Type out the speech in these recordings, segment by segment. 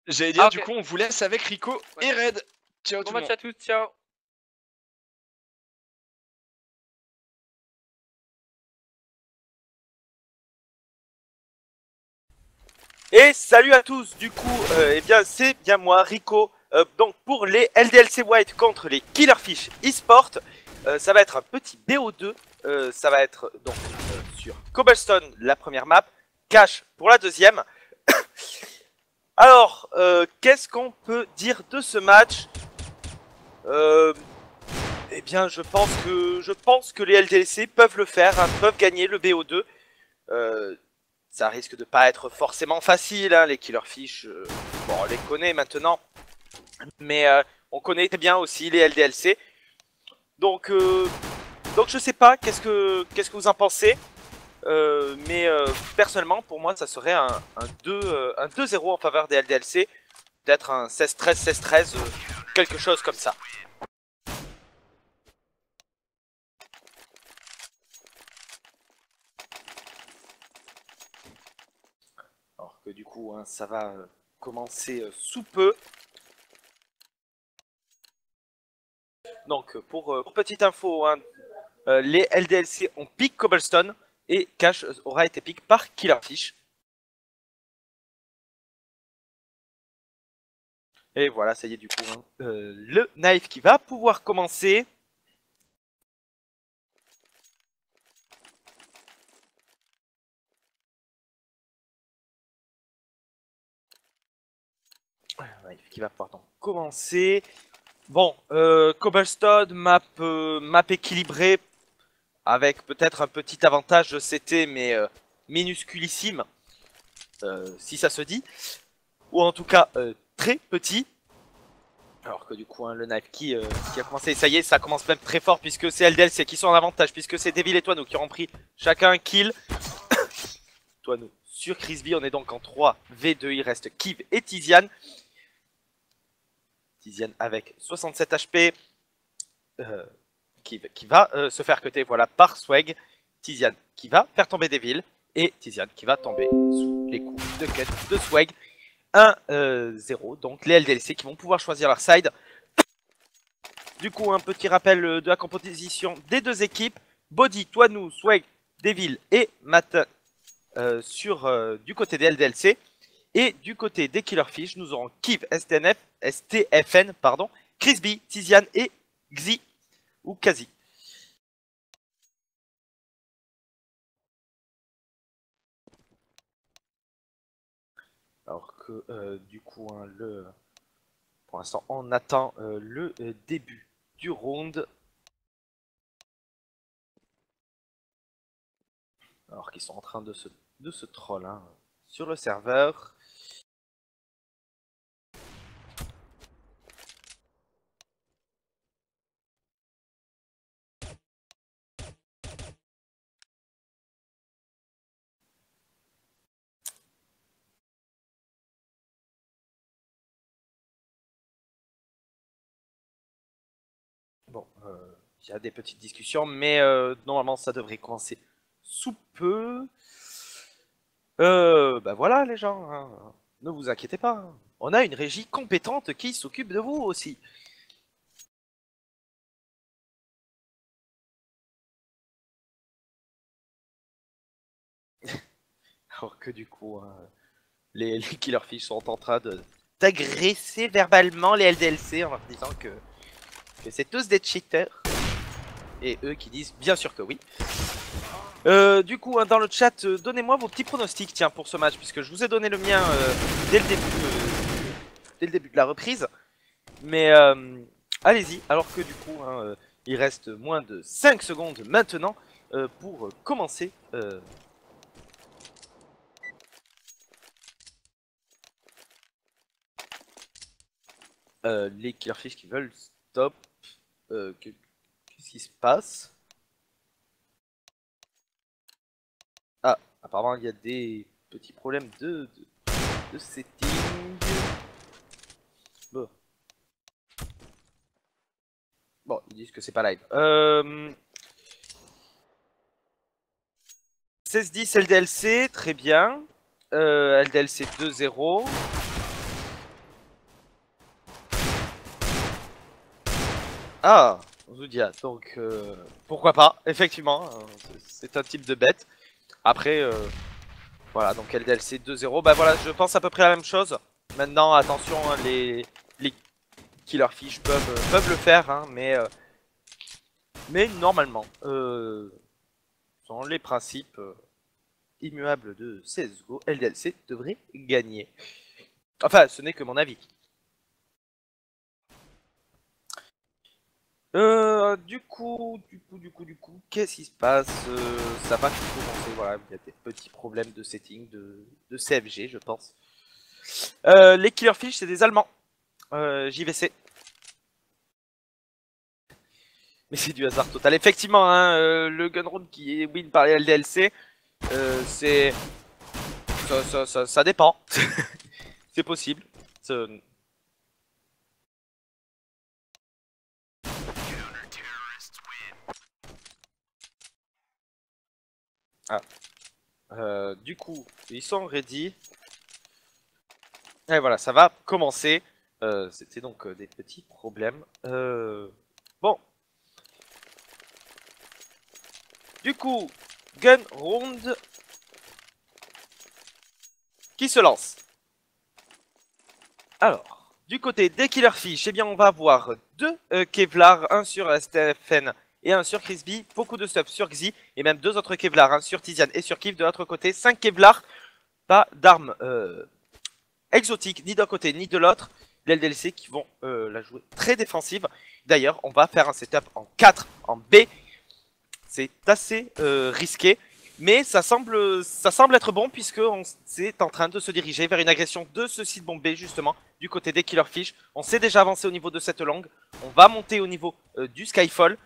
J'allais dire, Ah, du ok. coup, on vous laisse avec Rico Ouais. et Red. Ciao Bon tout le match monde. à tous, ciao. Et salut à tous, du coup, eh bien c'est bien moi, Rico. Donc pour les LDLC White contre les Killerfish eSport, ça va être un petit BO2. Ça va être donc sur Cobblestone la première map, Cache pour la deuxième. Alors, qu'est-ce qu'on peut dire de ce match? Eh bien, je pense que les LDLC peuvent le faire, hein, peuvent gagner le BO2. Ça risque de pas être forcément facile, hein, les Killerfish. Bon, on les connaît maintenant, mais on connaît très bien aussi les LDLC. Donc je sais pas, qu'est-ce que vous en pensez? Mais personnellement, pour moi, ça serait un 2-0 en faveur des LDLC. Peut-être un 16-13, 16-13, quelque chose comme ça. Alors que du coup, hein, ça va commencer sous peu. Donc pour petite info, hein, les LDLC ont pick Cobblestone et Cache aura été pick par Killerfish. Et voilà, ça y est du coup, hein, le knife qui va pouvoir commencer. Knife qui va pouvoir donc commencer. Bon, Cobblestone, map équilibrée, avec peut-être un petit avantage de CT, mais minusculissime, si ça se dit. Ou en tout cas, très petit. Alors que du coup, hein, le knife qui a commencé, ça y est, ça commence même très fort puisque c'est LDLC qui sont en avantage, puisque c'est Devil et Toinou qui auront pris chacun un kill. Toinou sur Crisby, on est donc en 3v2, il reste Kiv et Tiziane. Tiziane avec 67 HP. Kiv qui va se faire cutter, voilà, par Swag. Tiziane qui va faire tomber Devil. Et Tiziane qui va tomber sous les coups de cut de Swag. 1-0, donc les LDLC qui vont pouvoir choisir leur side. Du coup, un petit rappel de la composition des deux équipes. Body, Toinou, Swag, Devil et Matin du côté des LDLC. Et du côté des Killerfish, nous aurons Kiv, STFN, pardon, Crisby, Tiziane et Xi ou Kazi. Alors que du coup, hein, pour l'instant, on attend le début du round. Alors qu'ils sont en train de se troll, hein, sur le serveur. Bon, il y a des petites discussions, mais normalement ça devrait commencer sous peu. Bah voilà les gens, hein. Ne vous inquiétez pas, hein. On a une régie compétente qui s'occupe de vous aussi. Alors que du coup, hein, les Killerfish sont en train d'agresser verbalement les LDLC en leur disant que c'est tous des cheaters. Et eux qui disent bien sûr que oui. Du coup, hein, dans le chat, donnez-moi vos petits pronostics, tiens, pour ce match, puisque je vous ai donné le mien dès le début de la reprise. Mais allez-y, alors que du coup, hein, il reste moins de 5 secondes maintenant pour commencer. Les Killerfish qui veulent stop. Qu'est-ce qui se passe? Ah, apparemment il y a des petits problèmes de setting. Bon. Bon, ils disent que c'est pas live. 16-10 LDLC, très bien. LDLC 2-0. Ah, Zoudia, donc pourquoi pas, effectivement, c'est un type de bête. Après, voilà, donc LDLC 2-0, bah voilà, je pense à peu près la même chose. Maintenant, attention, hein, les Killer Fish peuvent le faire, hein, mais normalement, dans les principes immuables de CSGO, LDLC devrait gagner. Enfin, ce n'est que mon avis. Du coup, qu'est-ce qui se passe? Ça va tout commencer, voilà, il y a des petits problèmes de setting de CFG, je pense. Les Killerfish, c'est des Allemands. JVC. Mais c'est du hasard total. Effectivement, hein, le Gunround qui est win par les LDLC, c'est... Ça dépend. C'est possible. Ah. Du coup, ils sont ready. Et voilà, ça va commencer. C'était donc des petits problèmes. Bon. Du coup, Gun Round qui se lance. Alors, du côté des Killerfish, eh bien on va avoir deux Kevlar, un sur STFN et un sur Crispy, beaucoup de stuff sur Xi, et même deux autres Kevlar, un sur Tiziane et sur Kiv de l'autre côté, 5 Kevlar, pas d'armes exotiques ni d'un côté ni de l'autre, les LDLC qui vont la jouer très défensive. D'ailleurs, on va faire un setup en 4 en B, c'est assez risqué. Mais ça semble être bon puisqu'on est en train de se diriger vers une agression de ce site bombé justement du côté des Killerfish. On s'est déjà avancé au niveau de cette langue. On va monter au niveau du Skyfall.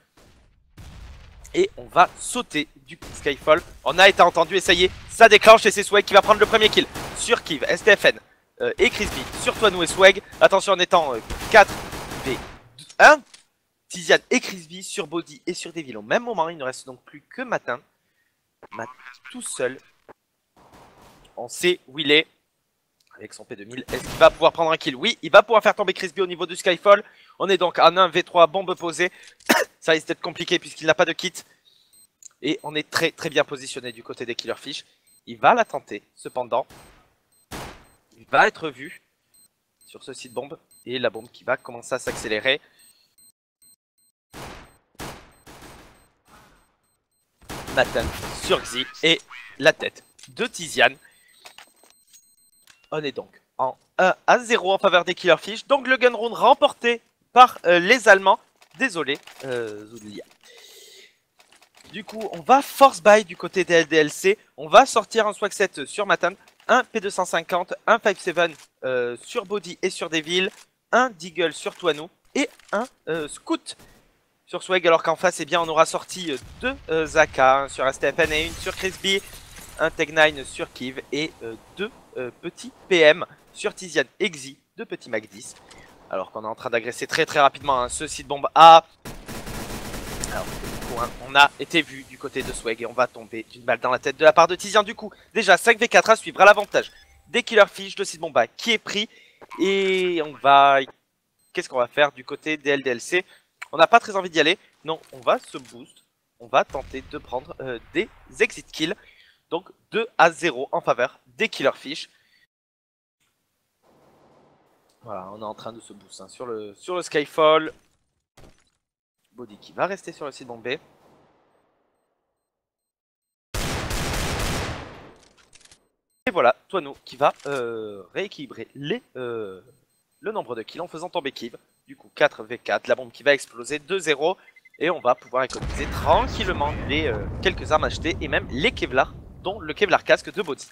Et on va sauter du Skyfall. On a été entendu et ça y est, ça déclenche et c'est Swag qui va prendre le premier kill sur Kiv, STFN et Crispy sur Toinou et Swag. Attention en étant 4v1. Tiziane et Crispy sur Body et sur Devil au même moment. Il ne reste donc plus que Matin. Tout seul. On sait où il est. Avec son P2000. Est-ce qu'il va pouvoir prendre un kill? Oui, il va pouvoir faire tomber Crispy au niveau du Skyfall. On est donc en 1v3, bombe posée. Ça risque d'être compliqué puisqu'il n'a pas de kit. Et on est très très bien positionné du côté des Killerfish. Il va la tenter, cependant. Il va être vu sur ce site bombe. Et la bombe qui va commencer à s'accélérer. Nathan sur Xi et la tête de Tiziane. On est donc en 1-0 en faveur des Killerfish. Donc le gun round remporté par les Allemands. Désolé, Zoulia. Du coup, on va force buy du côté des LDLC. On va sortir un swag set sur Matin, un P250, un 5-7 sur Body et sur Devil, un Deagle sur Toinou et un Scout sur Swag, alors qu'en face, eh bien, on aura sorti deux Zaka, un sur STFN et une sur Crispy, un Tech9 sur Kiv et deux petits PM sur Tiziane et Xi, deux petits Mac 10. Alors qu'on est en train d'agresser très très rapidement hein, ce site bombe A. Alors, du coup, hein, on a été vu du côté de Swag et on va tomber d'une balle dans la tête de la part de Tiziane. Du coup, déjà 5v4 à suivre à l'avantage des Killerfish, de site bombe A qui est pris. Et on va... Qu'est-ce qu'on va faire du côté des LDLC? On n'a pas très envie d'y aller. Non, on va se boost. On va tenter de prendre des exit kills. Donc 2-0 en faveur des Killerfish. Voilà, on est en train de se boost hein, sur le Skyfall. Body qui va rester sur le site bombé. Et voilà, Toinou qui va rééquilibrer le nombre de kills en faisant tomber Kiv. Du coup 4v4, la bombe qui va exploser 2-0. Et on va pouvoir économiser tranquillement les quelques armes achetées et même les Kevlar, dont le Kevlar casque de Body.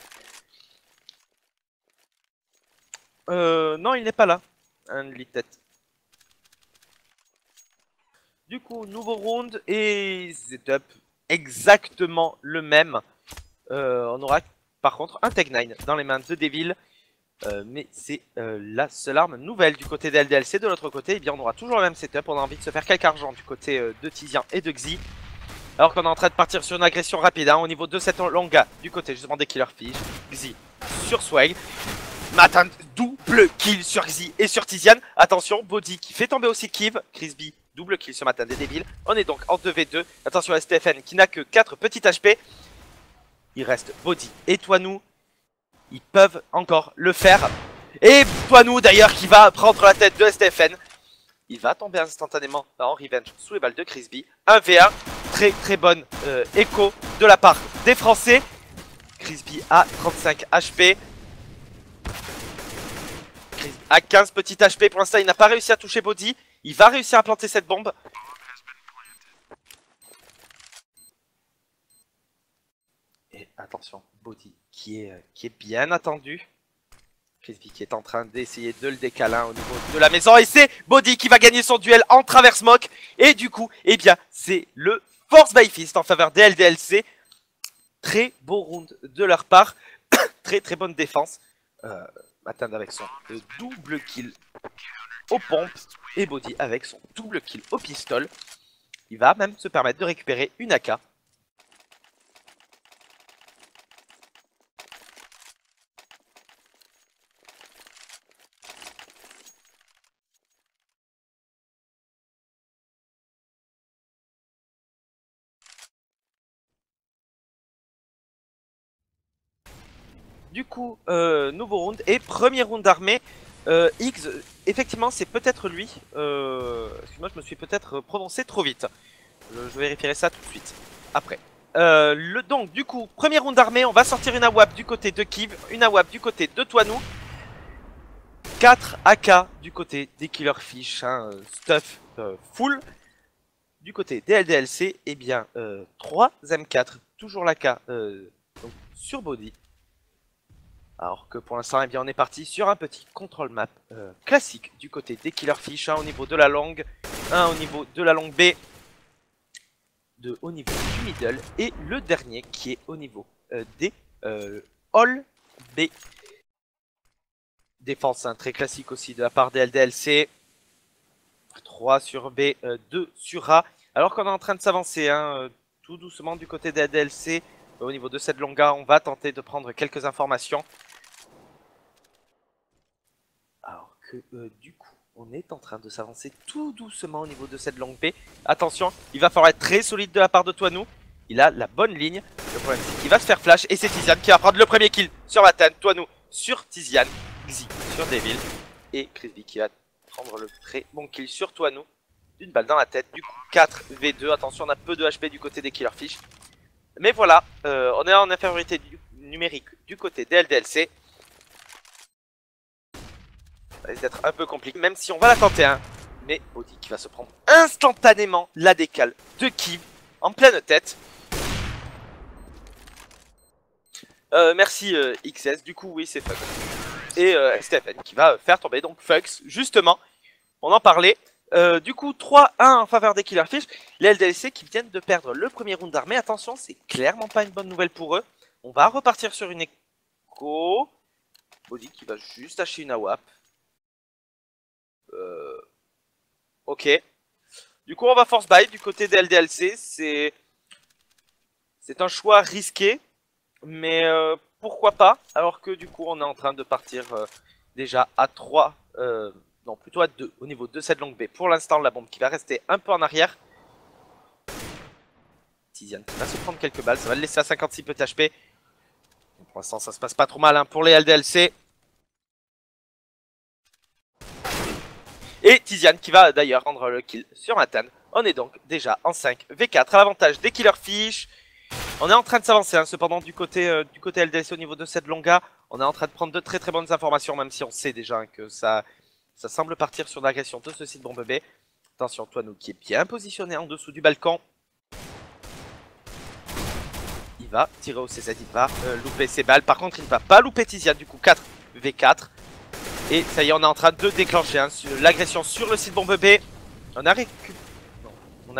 Non, il n'est pas là. Un lit tête. Du coup, nouveau round et setup exactement le même. On aura par contre un Tech9 dans les mains de Devil. Mais c'est la seule arme nouvelle du côté des LDLC. De l'autre côté, eh bien, on aura toujours le même setup. On a envie de se faire quelques argent du côté de Tiziane et de Xi. Alors qu'on est en train de partir sur une agression rapide hein, au niveau de cette longa du côté justement des Killerfish. Xi sur Swag. Matin double kill sur Xi et sur Tiziane. Attention, Body qui fait tomber aussi Kiv. Crispy double kill ce matin des débiles. On est donc en 2v2. Attention à STFN qui n'a que 4 petits HP. Il reste Body et Toinou. Ils peuvent encore le faire. Et Toinou d'ailleurs qui va prendre la tête de STFN. Il va tomber instantanément en revenge sous les balles de Crispy. 1v1. Très très bonne écho de la part des Français. Crispy a 35 HP. Crispy a 15 petits HP. Pour l'instant, il n'a pas réussi à toucher Body. Il va réussir à planter cette bombe. Et attention, Body qui est bien attendu. Crispy qui est en train d'essayer de le décaler au niveau de la maison. Et c'est Body qui va gagner son duel en travers smoke. Et du coup, eh bien, c'est le Force by Fist en faveur des LDLC. Très beau round de leur part. Très très bonne défense. Atteindre avec son double kill aux pompes. Et Body avec son double kill au pistol. Il va même se permettre de récupérer une AK. Du coup, nouveau round et premier round d'armée. X, effectivement, c'est peut-être lui. Excuse-moi, je me suis peut-être prononcé trop vite. Je vérifierai ça tout de suite. Après. Donc, du coup, premier round d'armée. On va sortir une AWAP du côté de Kiv, une AWAP du côté de Toinou. 4 AK du côté des Killerfish. Hein, stuff full. Du côté des LDLC, eh bien, 3 M4. Toujours l'AK sur Body. Alors que pour l'instant, eh bien, on est parti sur un petit control map classique du côté des Killerfish, un au niveau de la longue, un au niveau de la longue B, au niveau du middle, et le dernier qui est au niveau des all B. Défense très classique aussi de la part des LDLC. 3 sur B, 2 sur A. Alors qu'on est en train de s'avancer tout doucement du côté des LDLC. Au niveau de cette longa, on va tenter de prendre quelques informations. Alors que du coup, on est en train de s'avancer tout doucement au niveau de cette longue B. Attention, il va falloir être très solide de la part de Toinou. Il a la bonne ligne. Le problème c'est qu'il va se faire flash et c'est Tiziane qui va prendre le premier kill sur Matan. Toinou sur Tiziane, Xi sur Devil et Crispy qui va prendre le très bon kill sur Toinou. D'une balle dans la tête. Du coup, 4v2. Attention, on a peu de HP du côté des Killerfish. Mais voilà, on est en infériorité numérique du côté des LDLC. Ça risque d'être un peu compliqué, même si on va la tenter. Mais Body qui va se prendre instantanément la décale de Kiv en pleine tête. Merci XS, du coup oui c'est Fux. Et Stephen qui va faire tomber donc Fux, justement, on en parlait. Du coup 3-1 en faveur des Killerfish. Les LDLC qui viennent de perdre le premier round d'armée. Attention, c'est clairement pas une bonne nouvelle pour eux. On va repartir sur une écho. Body qui va juste lâcher une AWAP. Ok. Du coup on va force buy du côté des LDLC. C'est un choix risqué. Mais pourquoi pas. Alors que du coup on est en train de partir déjà à 3. Non, plutôt à 2 au niveau de cette longue B. Pour l'instant, la bombe qui va rester un peu en arrière. Tiziane qui va se prendre quelques balles. Ça va le laisser à 56 petits HP. Pour l'instant, ça se passe pas trop mal pour les LDLC. Et Tiziane qui va d'ailleurs rendre le kill sur Matan. On est donc déjà en 5v4 à l'avantage des Killerfish. On est en train de s'avancer cependant du côté LDLC au niveau de cette longa. On est en train de prendre de très très bonnes informations, même si on sait déjà que ça semble partir sur l'agression de ce site bombe B. Attention, Toinou qui est bien positionné en dessous du balcon. Il va tirer au CZ, il va louper ses balles. Par contre, il ne va pas louper Tiziane, du coup 4v4. Et ça y est, on est en train de déclencher l'agression sur le site bombe B. On n'a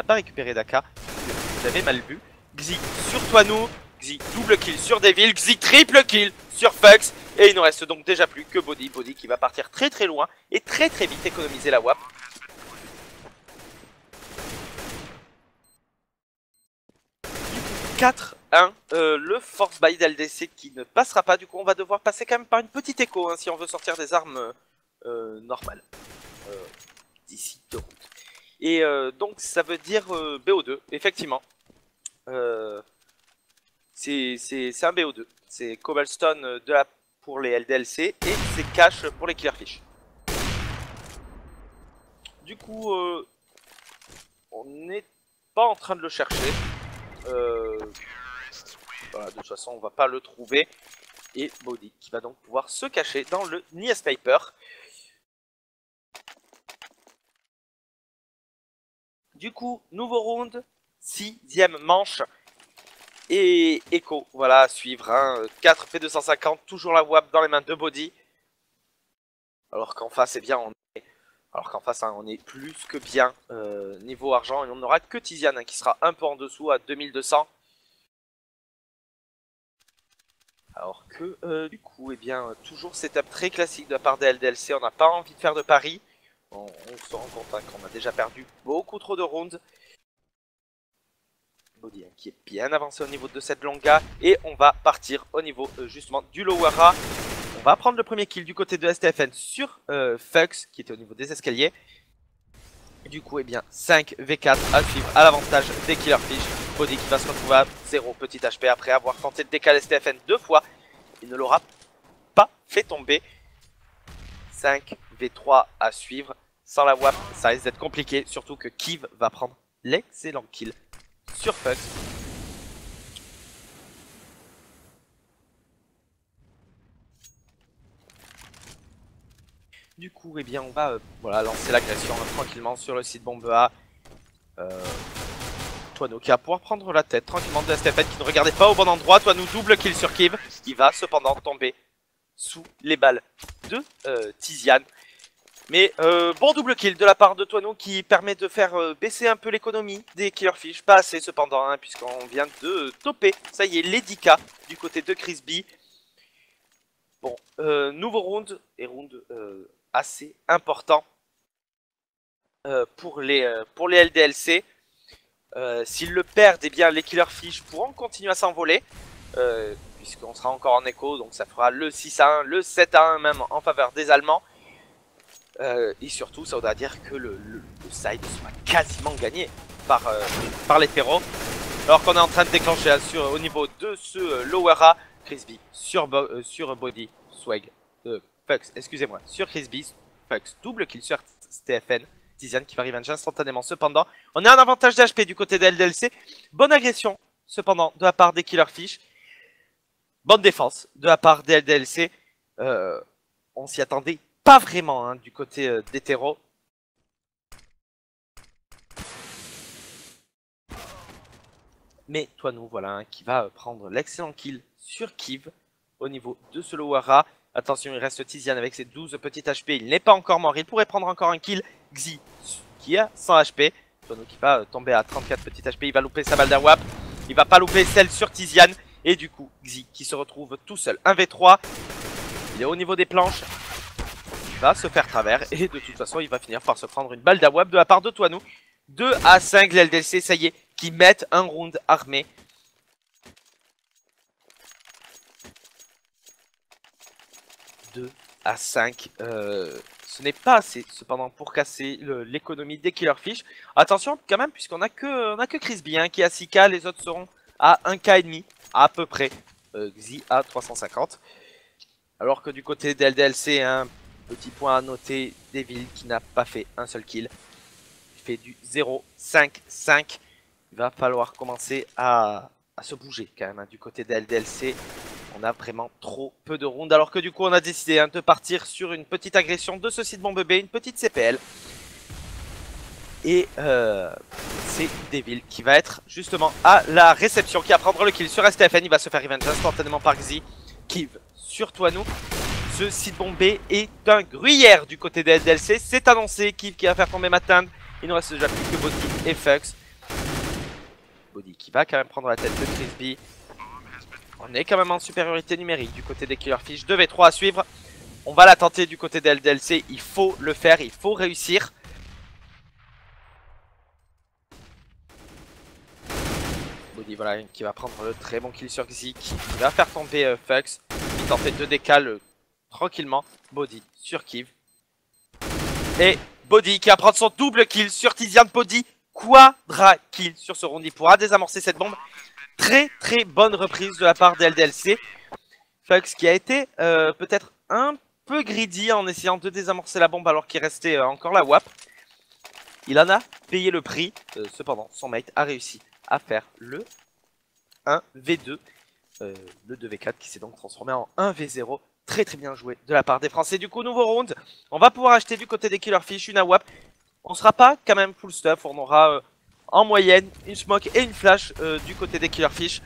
pas récupéré d'AK. Vous avez mal vu. Xi sur Toinou. Xi double kill sur Devil. Xi triple kill sur Fux. Et il ne reste donc déjà plus que Body. Body qui va partir très très loin et très très vite économiser la WAP. Du coup, 4-1. Le Force Buy d'LDC qui ne passera pas. Du coup, on va devoir passer quand même par une petite écho si on veut sortir des armes normales. D'ici 2 rounds. Et donc ça veut dire BO2, effectivement. C'est un BO2. C'est Cobblestone pour les LDLC et c'est Cash pour les Killerfish. Du coup, on n'est pas en train de le chercher. Voilà, de toute façon, on va pas le trouver. Et Body qui va donc pouvoir se cacher dans le Newspaper. Du coup, nouveau round, 6e manche. Et Echo, voilà, à suivre. Hein, 4 P250, toujours la WAP dans les mains de Body. Alors qu'en face, eh bien, on est plus que bien niveau argent. Et on n'aura que Tiziane hein, qui sera un peu en dessous à 2200. Alors que du coup, eh bien, toujours setup très classique de la part des LDLC. On n'a pas envie de faire de pari. On se rend compte hein, qu'on a déjà perdu beaucoup trop de rounds. Body hein, qui est bien avancé au niveau de cette longa. Et on va partir au niveau justement du Lowera. On va prendre le premier kill du côté de STFN sur Fux qui était au niveau des escaliers. Du coup, eh bien, 5 V4 à suivre à l'avantage des Killerfish. Body qui va se retrouver à 0 petit HP après avoir tenté de décaler STFN 2 fois. Il ne l'aura pas fait tomber. 5 V3 à suivre. Sans la WAP, ça risque d'être compliqué. Surtout que Kiv va prendre l'excellent kill sur Fux. Du coup, eh bien, on va voilà, lancer l'agression hein, tranquillement sur le site bombe A. Toano qui va pouvoir prendre la tête tranquillement de STFN qui ne regardait pas au bon endroit. Toano double kill sur Kiv. Il va cependant tomber sous les balles de Tiziane. Mais bon double kill de la part de Toano qui permet de faire baisser un peu l'économie des Killerfish. Pas assez cependant, hein, puisqu'on vient de toper. Ça y est, les 10K du côté de Crispy. Bon, nouveau round et round assez important pour les LDLC. S'ils le perdent, eh bien les Killerfish pourront continuer à s'envoler. Puisqu'on sera encore en écho, donc ça fera le 6-1, le 7-1 même en faveur des Allemands. Et surtout, ça voudra dire que le side sera quasiment gagné par les Perros. Alors qu'on est en train de déclencher hein, au niveau de ce Lowera, Crispy sur Body, Swag, Fux, excusez-moi, sur Crispy, Fux, double kill sur STFN. Tiziane qui va revenge instantanément. Cependant, on a un avantage d'HP du côté des LDLC. Bonne agression, cependant, de la part des Killerfish. Bonne défense de la part des LDLC. On s'y attendait pas vraiment hein, du côté d'Hétéro. Mais Toano, voilà, hein, qui va prendre l'excellent kill sur Kiv au niveau de ce Lowera. Attention, il reste Tiziane avec ses 12 petites HP. Il n'est pas encore mort. Il pourrait prendre encore un kill. Xi qui a 100 HP. Toano qui va tomber à 34 petites HP. Il va louper sa balle d'AWAP. Il va pas louper celle sur Tiziane. Et du coup, Xi qui se retrouve tout seul. 1v3. Il est au niveau des planches. Il va se faire travers. Et de toute façon, il va finir par se prendre une balle d'AWAP de la part de Toano. 2-5 les LDLC, ça y est, qui mettent un round armé. 2-5. Ce n'est pas assez, cependant, pour casser l'économie des Killerfish. Attention, quand même, puisqu'on a que Crispy hein, qui est à 6K. Les autres seront à 1K et demi, à peu près. Xi à 350. Alors que du côté des LDLC, un petit point à noter, Devil qui n'a pas fait un seul kill. Il fait du 0-5-5. Il va falloir commencer à se bouger quand même hein, du côté des LDLC. On a vraiment trop peu de rounds. Alors que du coup on a décidé hein, de partir sur une petite agression de ce site bombe B, une petite CPL. Et c'est Devil qui va être justement à la réception, qui va prendre le kill sur STFN. Il va se faire revenge instantanément par Xi. Kiv sur Toano. Ce site bombe B est un gruyère du côté des LDLC. C'est annoncé. Kiv qui va faire tomber Matan. Il ne reste déjà plus que Body et Fux. Body qui va quand même prendre la tête de Crispy. On est quand même en supériorité numérique du côté des Killerfish. 2v3 à suivre. On va la tenter du côté des LDLC. Il faut le faire, il faut réussir. Body voilà, qui va prendre le très bon kill sur Xi. Qui va faire tomber Fux. Il fait 2 décales tranquillement. Body sur Kiv. Et Body qui va prendre son double kill sur Tizian. Body quadra kill sur ce round. Il pourra désamorcer cette bombe. Très très bonne reprise de la part des LDLC. Fucks qui a été peut-être un peu greedy en essayant de désamorcer la bombe alors qu'il restait encore la WAP. Il en a payé le prix. Cependant, son mate a réussi à faire le 1v2. Le 2v4 qui s'est donc transformé en 1v0. Très très bien joué de la part des Français. Du coup, nouveau round. On va pouvoir acheter du côté des Killerfish une AWAP. On sera pas quand même full stuff. On aura en moyenne une smoke et une flash du côté des Killerfish.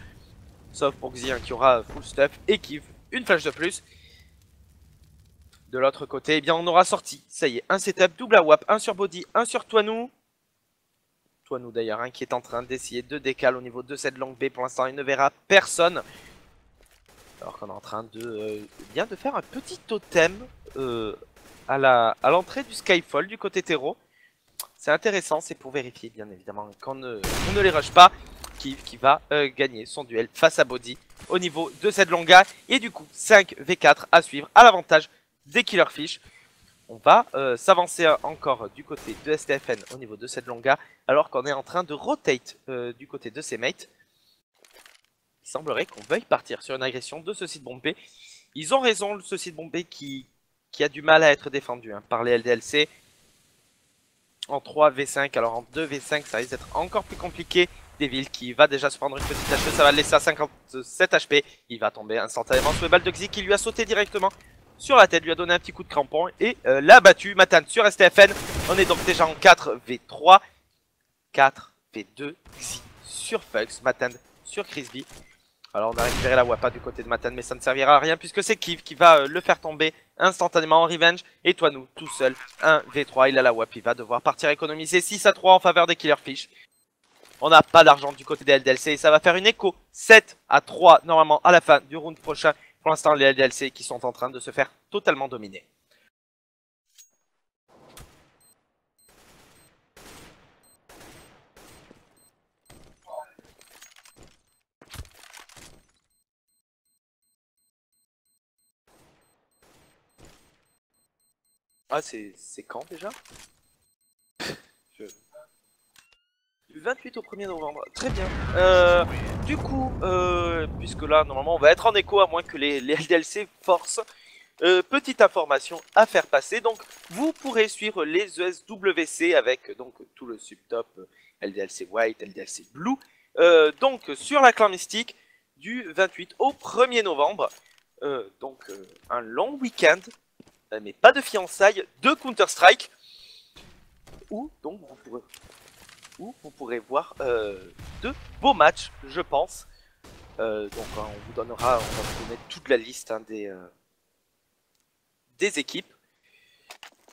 Sauf pour Xian qui aura full stuff et Kiv une flash de plus. De l'autre côté, eh bien, on aura sorti, ça y est, un setup double AWAP, un sur Body, un sur Toinou. Toinou d'ailleurs, qui est en train d'essayer de décaler au niveau de cette longue B. Pour l'instant, il ne verra personne. Alors qu'on est en train de bien de faire un petit totem à l'entrée du Skyfall du côté terreau. C'est intéressant, c'est pour vérifier bien évidemment qu'on ne les rush pas. Qui va gagner son duel face à Body au niveau de cette longa. Et du coup, 5v4 à suivre à l'avantage des Killerfish. On va s'avancer encore du côté de STFN au niveau de cette longa. Alors qu'on est en train de rotate du côté de ses mates. Il semblerait qu'on veuille partir sur une agression de ce site bombé. Ils ont raison, ce site bombé qui a du mal à être défendu par les LDLC. En 3v5, alors en 2v5 ça risque d'être encore plus compliqué. Devil qui va déjà se prendre une petite HP, ça va le laisser à 57 HP. Il va tomber instantanément sous les balles de Xi qui lui a sauté directement sur la tête, lui a donné un petit coup de crampon et l'a battu. Matan sur STFN, on est donc déjà en 4v3, 4v2, Xi sur Fucks, Matan sur Crispy. Alors on a récupéré la Wapa du côté de Matan, mais ça ne servira à rien puisque c'est Kiv qui va le faire tomber instantanément en revenge. Et Toinou tout seul, 1v3, il a la Wap, il va devoir partir économiser 6-3 en faveur des Killerfish. On n'a pas d'argent du côté des LDLC et ça va faire une écho 7-3 normalement à la fin du round prochain. Pour l'instant, les LDLC qui sont en train de se faire totalement dominer. Ah, c'est quand déjà? Du 28 au 1er novembre, très bien. Du coup, puisque là, normalement, on va être en écho à moins que les LDLC forcent. Petite information à faire passer, donc vous pourrez suivre les ESWC avec donc tout le subtop LDLC White, LDLC Blue, donc sur la clan mystique du 28 au 1er novembre. Donc un long week-end, mais pas de fiançailles, de Counter-Strike, où donc vous pourrez voir de beaux matchs, je pense. Donc on va vous donner toute la liste des équipes.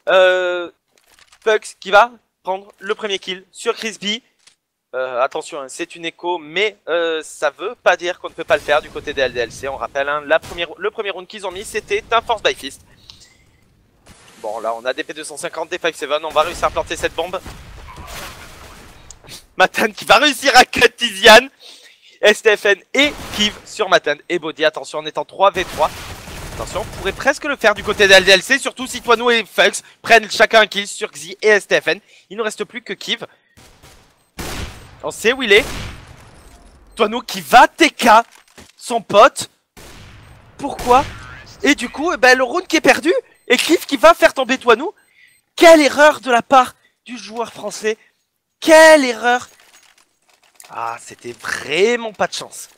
Pugs qui va prendre le premier kill sur Crispy. Attention, hein, c'est une écho, mais ça veut pas dire qu'on ne peut pas le faire du côté des LDLC. On rappelle, hein, le premier round qu'ils ont mis, c'était un Force by Fist. Bon, là, on a des P250, des 5-7, on va réussir à planter cette bombe. Matan qui va réussir à cut Tizian. STFN et Kiv sur Matan et Body. Attention, on est en 3v3. Attention, on pourrait presque le faire du côté des LDLC, surtout si Toinou et Fucks prennent chacun un kill sur Xi et STFN. Il ne reste plus que Kiv. On sait où il est. Toinou qui va TK son pote. Pourquoi? Et du coup, le round qui est perdu. Et Kiv qui va faire tomber Toinou. Quelle erreur de la part du joueur français. Quelle erreur. Ah, c'était vraiment pas de chance.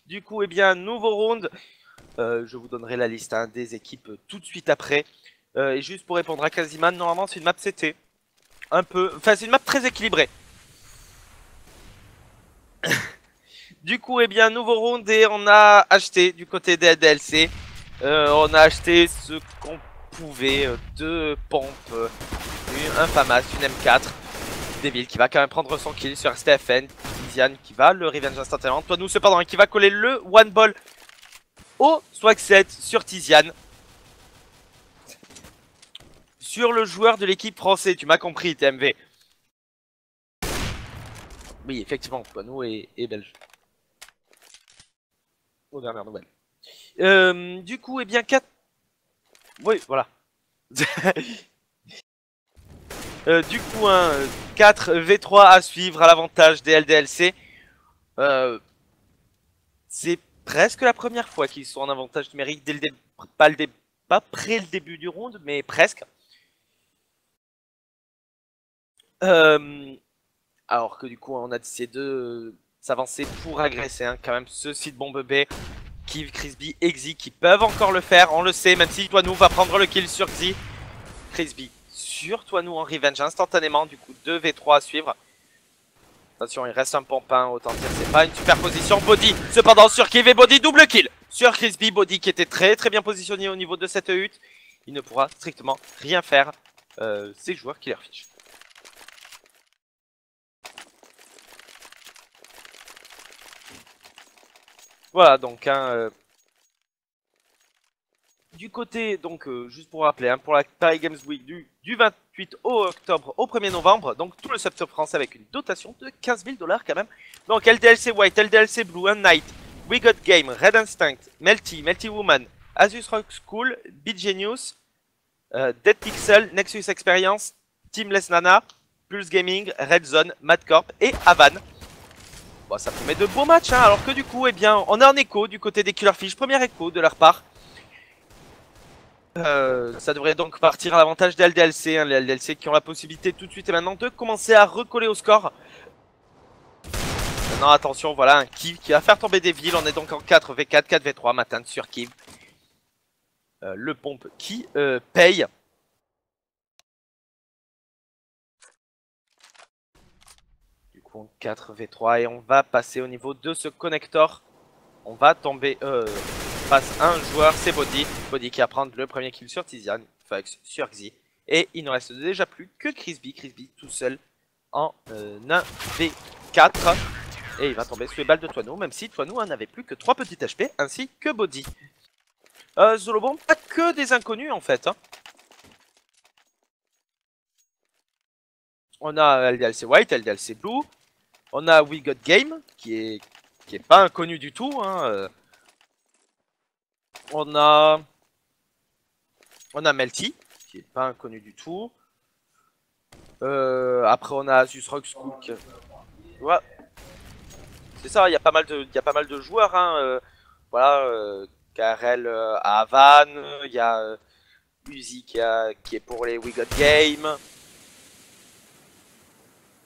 Du coup, nouveau round. Je vous donnerai la liste des équipes tout de suite après. Et juste pour répondre à Kaziman, normalement c'est une map CT. Enfin, c'est une map très équilibrée. Du coup, nouveau round et on a acheté du côté des DLC. On a acheté ce qu'on pouvait, deux pompes, un FAMAS, une M4. Devil qui va quand même prendre son kill sur STFN. Tizian qui va le revenge instantanément. Toinou cependant qui va coller le one ball au swag set sur Tizian. Sur le joueur de l'équipe français, tu m'as compris TMV. Oui, effectivement, Toinou est belge. aux dernières nouvelles. Du coup, eh bien, 4... Oui, voilà. Du coup, 4 V3 à suivre à l'avantage des LDLC. C'est presque la première fois qu'ils sont en avantage numérique dès le début. Pas près le début du round, mais presque. Alors que du coup, on a décidé de s'avancer pour agresser quand même ce site bombe B. Kiv, Crisby, Exi qui peuvent encore le faire, on le sait, même si Toinou va prendre le kill sur Xi. Crisby sur Toinou en revenge instantanément, du coup 2v3 à suivre. Attention, il reste un pompin, autant dire c'est pas une super position. Body, cependant sur Kiv et Body, double kill sur Crisby. Body qui était très bien positionné au niveau de cette hutte. Il ne pourra strictement rien faire. C'est le joueur qui les refiche. Voilà donc du côté, donc juste pour rappeler, pour la Paris Games Week du 28 octobre au 1er novembre, donc tout le sub-top français avec une dotation de 15 000 $ quand même. Donc LDLC White, LDLC Blue, Unnight, We Got Game, Red Instinct, Melty, Melty Woman, Asus Rock School, Beat Genius, Dead Pixel, Nexus Experience, Teamless Nana, Pulse Gaming, Red Zone, Madcorp et Havan. Bon, ça promet de beaux matchs, hein, alors que du coup, eh bien, on a un écho du côté des Killerfish, premier écho de leur part. Ça devrait donc partir à l'avantage des LDLC, hein, les LDLC qui ont la possibilité tout de suite et maintenant de commencer à recoller au score. Maintenant attention, voilà un Kiv qui va faire tomber des villes, on est donc en 4v4, 4v3 matin sur Kiv. Le pompe qui paye. Du coup 4v3 et on va passer au niveau de ce connector. On va tomber... passe un joueur, c'est Body. Body qui va prendre le premier kill sur Tizian, Fox sur Xi. Et il ne reste déjà plus que Crisby. Crisby tout seul en 1v4. Et il va tomber sous les balles de Toinou, même si Toinou n'avait plus que 3 petits HP, ainsi que Body. Zolobon, pas que des inconnus en fait. Hein. On a LDLC White, LDLC Blue. On a We Got Game, qui est pas inconnu du tout. Hein. On a Melty, qui est pas inconnu du tout. Après on a Asus Rock School. Ouais. C'est ça, il y a pas mal de joueurs. Hein. Voilà, KRL à Havan, il y a Uzi qui est pour les We Got Game.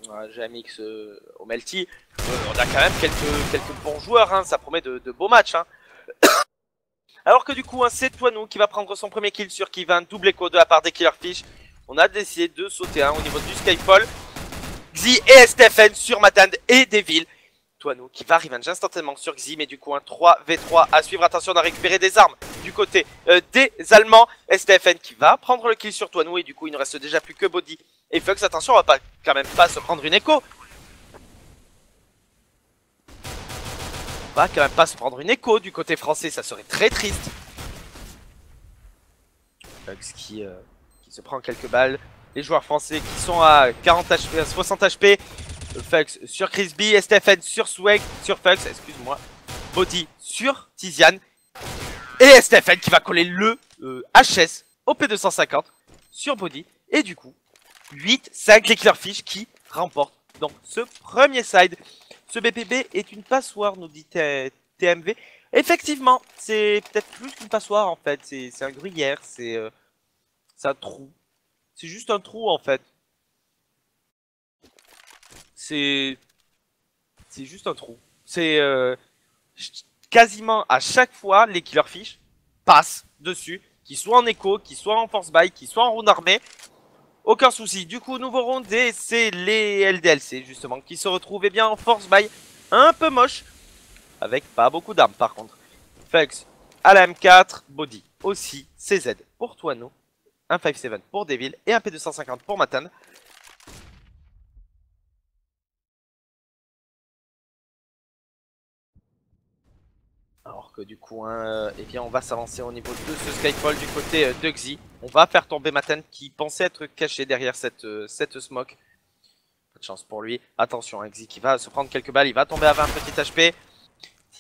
GMX au Melty. On a quand même quelques bons joueurs, hein. Ça promet de beaux matchs. Hein. Alors que du coup, c'est Toinou qui va prendre son premier kill sur Kiv, un double écho de la part des Killerfish. On a décidé de sauter au niveau du Skyfall. Xi et STFN sur Matand et Devil. Toinou qui va revenge instantanément sur Xi, mais du coup un 3v3 à suivre. Attention, on a récupéré des armes du côté des Allemands. STFN qui va prendre le kill sur Toinou et du coup il ne reste déjà plus que Body et Fox. Attention, on va quand même pas se prendre une écho. On va quand même pas se prendre une écho du côté français, ça serait très triste. Fox qui se prend quelques balles. Les joueurs français qui sont à 40 HP, à 60 HP. Fox sur Crisby, STFN sur Swag, sur Fox, excuse-moi. Body sur Tizian. Et STFN qui va coller le HS au P250 sur Body. Et du coup, 8-5 les Killerfish qui remportent donc ce premier side. Ce BPB est une passoire, nous dit TMV. Effectivement, c'est peut-être plus qu'une passoire en fait. C'est un gruyère, c'est un trou. C'est juste un trou en fait. C'est juste un trou. C'est quasiment à chaque fois les Killerfish passent dessus, qu'ils soient en écho, qu'ils soient en force buy, qu'ils soient en round armée. Aucun souci. Du coup, nouveau round et c'est les LDLC justement qui se retrouvent bien en force buy un peu moche, avec pas beaucoup d'armes par contre. Fox à la M4, Body aussi, CZ pour Toinou, un 5-7 pour Devil et un P250 pour Matan. Alors que du coup, eh bien, on va s'avancer au niveau de ce Skyfall du côté de Xi. On va faire tomber Matan qui pensait être caché derrière cette smoke. Pas de chance pour lui. Attention, Xi qui va se prendre quelques balles. Il va tomber à 20 petits HP.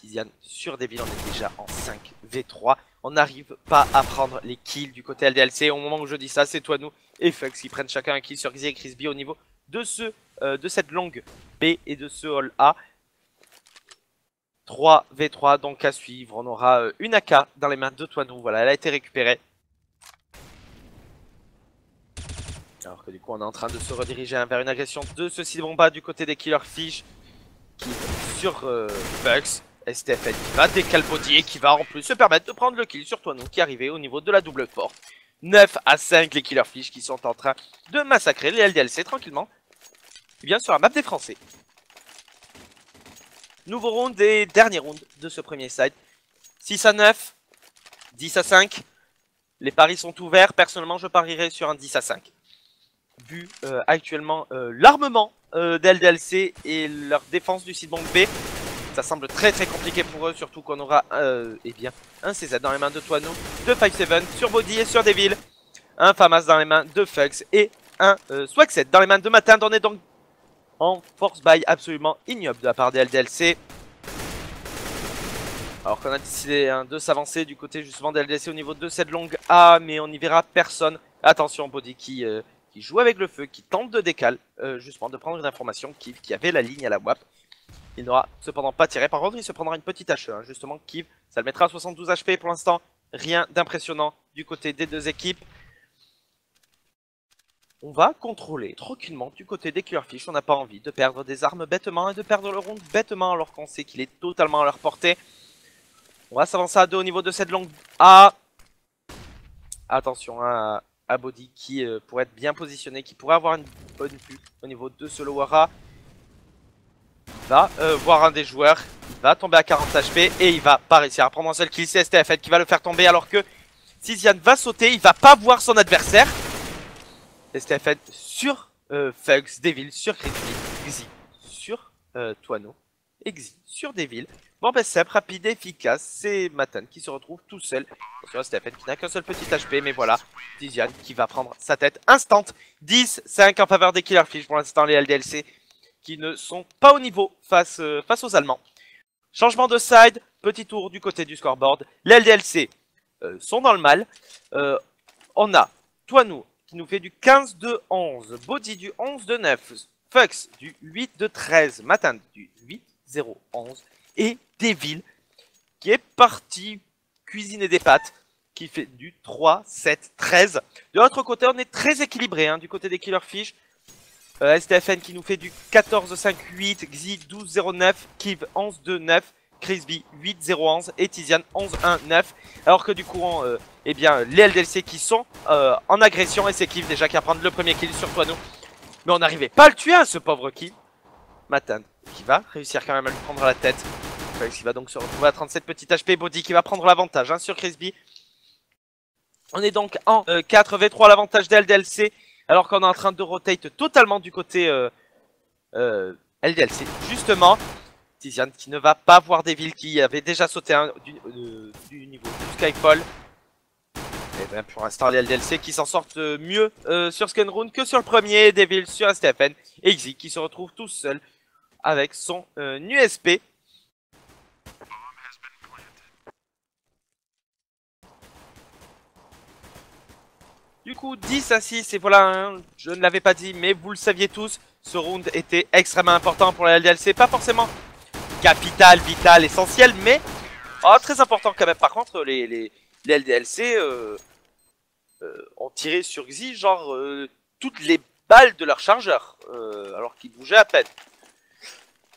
Tiziane sur Devil, on est déjà en 5v3. On n'arrive pas à prendre les kills du côté LDLC. Au moment où je dis ça, c'est Toinou et Fux qui prennent chacun un kill sur Xi et Crispy au niveau de cette longue B et de ce hall A. 3v3 donc à suivre. On aura une AK dans les mains de Toinou. Voilà, elle a été récupérée. Alors que du coup, on est en train de se rediriger vers une agression de ce Sidbomba du côté des Killerfish. Qui sur Fux. STFN qui va décalbody et qui va en plus se permettre de prendre le kill sur Toinou qui est arrivé au niveau de la double porte. 9 à 5 les Killerfish qui sont en train de massacrer les LDLC tranquillement. Et bien sur la map des Français. Nouveau round et dernier round de ce premier side. 6 à 9, 10 à 5. Les paris sont ouverts. Personnellement, je parierais sur un 10 à 5. Vu actuellement l'armement d'LDLC et leur défense du Sidbomb B. Ça semble très compliqué pour eux, surtout qu'on aura eh bien, un CZ dans les mains de Toinou, de 5-7 sur Body et sur Devil. Un Famas dans les mains de Fux et un Swag7 dans les mains de Matand. On est donc en force buy absolument ignoble de la part des LDLC. Alors qu'on a décidé de s'avancer du côté justement des LDLC au niveau de cette longue A, mais on n'y verra personne. Attention, Body qui joue avec le feu, qui tente de décaler, justement de prendre une information qui avait la ligne à la WAP. Il n'aura cependant pas tiré. Par contre, il se prendra une petite HE. Hein. Justement, Kiv, ça le mettra à 72 HP pour l'instant. Rien d'impressionnant du côté des deux équipes. On va contrôler tranquillement du côté des Killerfish. On n'a pas envie de perdre des armes bêtement et de perdre le round bêtement alors qu'on sait qu'il est totalement à leur portée. On va s'avancer à deux au niveau de cette longue A. Attention hein, à Body qui pourrait être bien positionné, qui pourrait avoir une bonne vue au niveau de ce lower A. Il va voir un des joueurs, il va tomber à 40 HP et il va pas réussir à prendre un seul kill. C'est STFN qui va le faire tomber alors que Tiziane va sauter, il va pas voir son adversaire. STFN sur Fugs, Devil sur Crispy, Xi sur Toinou et Xi sur Devil. Bon ben simple, rapide et efficace, c'est Matan qui se retrouve tout seul. Sur STFN qui n'a qu'un seul petit HP, mais voilà, Tiziane qui va prendre sa tête instant. 10-5 en faveur des Killerfish pour l'instant les LDLC. Qui ne sont pas au niveau face aux Allemands. Changement de side, petit tour du côté du scoreboard. Les LDLC sont dans le mal. On a Toinou qui nous fait du 15-2-11, Body du 11-9, Fux du 8-13, Matan du 8-0-11 et Devil qui est parti cuisiner des pâtes qui fait du 3-7-13. De l'autre côté, on est très équilibré hein, du côté des Killerfish. STFN qui nous fait du 14-5-8, Xi 12-0-9, Kiv 11-2-9, Crispy 8-0-11 et Tiziane 11-1-9. Alors que du coup, eh bien, les LDLC qui sont en agression et c'est Kiv déjà qui va prendre le premier kill sur Toinou. Mais on n'arrivait pas à le tuer, hein, ce pauvre Kiv. Matan qui va réussir quand même à lui prendre la tête. Il va donc se retrouver à 37 petits HP. Body qui va prendre l'avantage hein, sur Crispy. On est donc en 4v3, l'avantage des LDLC. Alors qu'on est en train de rotate totalement du côté LDLC. Justement, Tiziane qui ne va pas voir Devil qui avait déjà sauté du niveau du Skyfall. Et bien pour l'instant les LDLC qui s'en sortent mieux sur Scanrun que sur le premier. Devil sur STFN. Et Xi qui se retrouve tout seul avec son USP. Du coup 10 à 6 et voilà, hein, je ne l'avais pas dit mais vous le saviez tous, ce round était extrêmement important pour la LDLC, pas forcément capital, vital, essentiel, mais très important quand même. Par contre les LDLC ont tiré sur Xi genre toutes les balles de leur chargeur, alors qu'ils bougeaient à peine.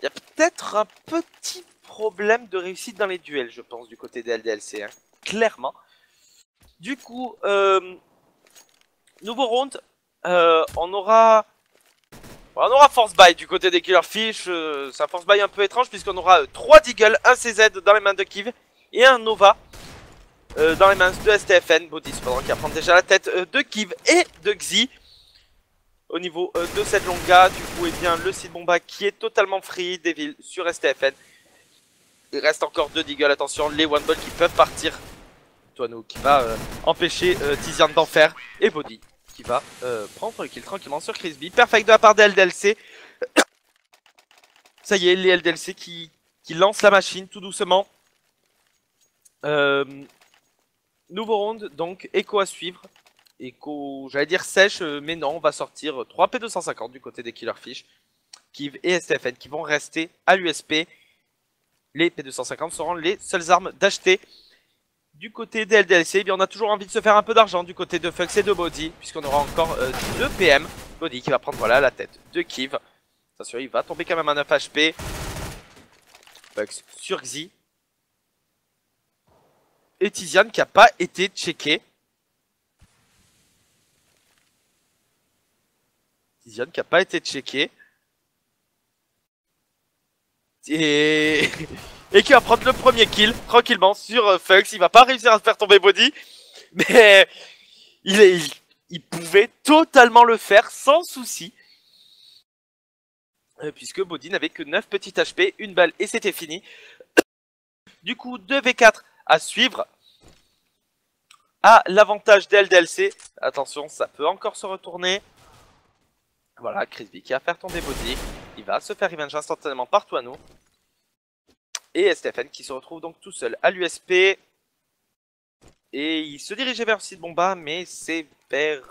Il y a peut-être un petit problème de réussite dans les duels je pense du côté des LDLC, hein, clairement. Du coup... nouveau round, on aura force buy du côté des Killerfish. C'est un force buy un peu étrange puisqu'on aura 3 Deagle, un CZ dans les mains de Kiv et un Nova dans les mains de STFN. Body cependant qui va prendre déjà la tête de Kiv et de Xi. Au niveau de cette longa, du coup, et bien le Sidbomba qui est totalement free, Devil sur STFN. Il reste encore 2 Deagle, attention, les one ball qui peuvent partir. Toinou qui va empêcher Tiziane d'en faire. Et Body qui va prendre le kill tranquillement sur Crispy. Perfect de la part des LDLC. Ça y est, les LDLC qui qui lance la machine tout doucement. Nouveau round, donc Echo à suivre. Echo, j'allais dire sèche, mais non, on va sortir 3 P250 du côté des Killerfish. Kiv et STFN qui vont rester à l'USP. Les P250 seront les seules armes d'acheter. Du côté des LDLC, eh bien, on a toujours envie de se faire un peu d'argent du côté de Fux et de Body, puisqu'on aura encore 2 PM. Body qui va prendre voilà, la tête de Kiv. Attention, il va tomber quand même à 9 HP. Fux sur Xi. Et Tiziane qui n'a pas été checké. Tiziane qui n'a pas été checké. Et qui va prendre le premier kill tranquillement sur Fux. Il va pas réussir à se faire tomber Body. Mais il pouvait totalement le faire sans souci. Puisque Body n'avait que 9 petits HP, une balle et c'était fini. Du coup, 2v4 à suivre. À l'avantage des LDLC. Attention, ça peut encore se retourner. Voilà, Crispy qui va faire tomber Body. Il va se faire revenge instantanément par Toano. Et Stephen qui se retrouve donc tout seul à l'USP. Et il se dirigeait vers le site Bomba, mais c'est vers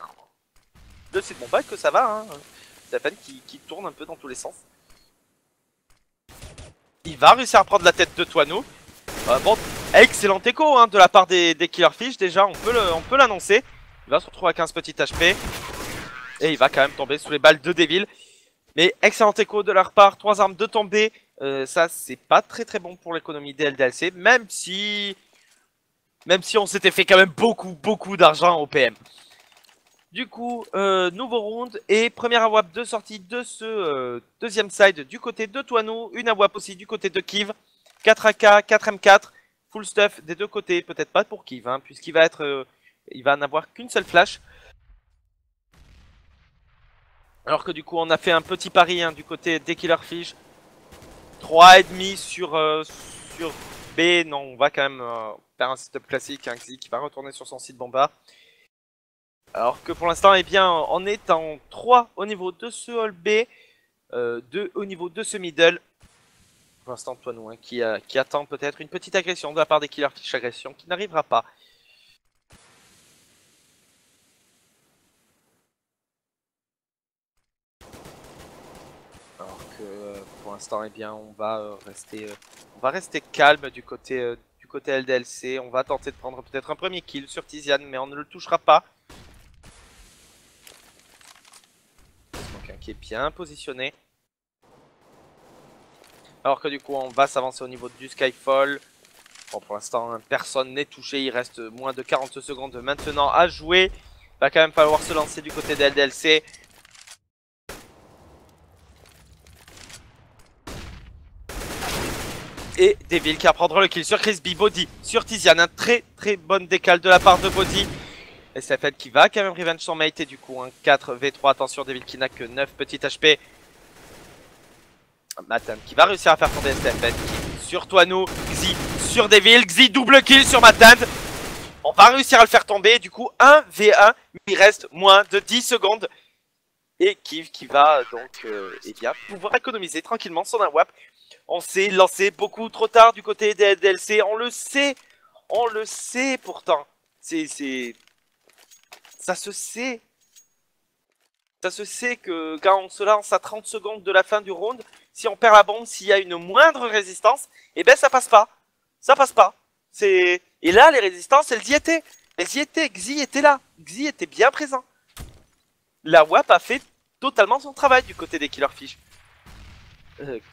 le site Bomba que ça va. Hein. Stephen qui tourne un peu dans tous les sens. Il va réussir à prendre la tête de Toano. Bon, excellent écho hein, de la part des Killerfish. Déjà, on peut l'annoncer. Il va se retrouver à 15 petits HP. Et il va quand même tomber sous les balles de Devil. Mais excellent écho de leur part. 3 armes de tombée. Ça, c'est pas très bon pour l'économie des LDLC. Même si on s'était fait quand même beaucoup d'argent au PM. Du coup, nouveau round. Et première AWAP de sortie de ce deuxième side du côté de Toano. Une AWAP aussi du côté de Kiv. 4 AK, 4 M4. Full stuff des deux côtés. Peut-être pas pour Kiv, hein, puisqu'il va être... il va n'avoir qu'une seule flash. Alors que du coup on a fait un petit pari hein, du côté des Killerfish. 3,5 sur B. Non, on va quand même faire un setup classique. Hein, qui va retourner sur son site Bomba. Alors que pour l'instant, eh bien, on est en 3 au niveau de ce hall B. 2 au niveau de ce middle. Pour l'instant, Toano hein, qui attend peut-être une petite agression de la part des Killerfish. Agression qui n'arrivera pas. Pour l'instant, eh bien, on va rester calme du côté LDLC. On va tenter de prendre peut-être un premier kill sur Tiziane, mais on ne le touchera pas. Donc un qui est bien positionné. Alors que du coup, on va s'avancer au niveau du Skyfall. Bon, pour l'instant, personne n'est touché. Il reste moins de 40 secondes maintenant à jouer. Il va quand même falloir se lancer du côté des LDLC. Et Devil qui va prendre le kill sur Crispy. Body sur Tiziane. Un très bonne décale de la part de Body. SFL qui va quand même revenge son mate. Et du coup, un 4v3. Attention, Devil qui n'a que 9 petits HP. Matan qui va réussir à faire tomber SFL. Sur Toano. Xi sur Devil. Xi double kill sur Matan. On va réussir à le faire tomber. Du coup, 1v1. Mais il reste moins de 10 secondes. Et Kiv qui va donc eh bien, pouvoir économiser tranquillement son AWAP. On s'est lancé beaucoup trop tard du côté des LDLC. On le sait pourtant. Ça se sait. Ça se sait que quand on se lance à 30 secondes de la fin du round, si on perd la bombe, s'il y a une moindre résistance, eh ben ça passe pas. Ça passe pas. Et là, les résistances, elles y étaient. Elles y étaient. Xi était là. Xi était bien présent. La WAP a fait totalement son travail du côté des Killerfish.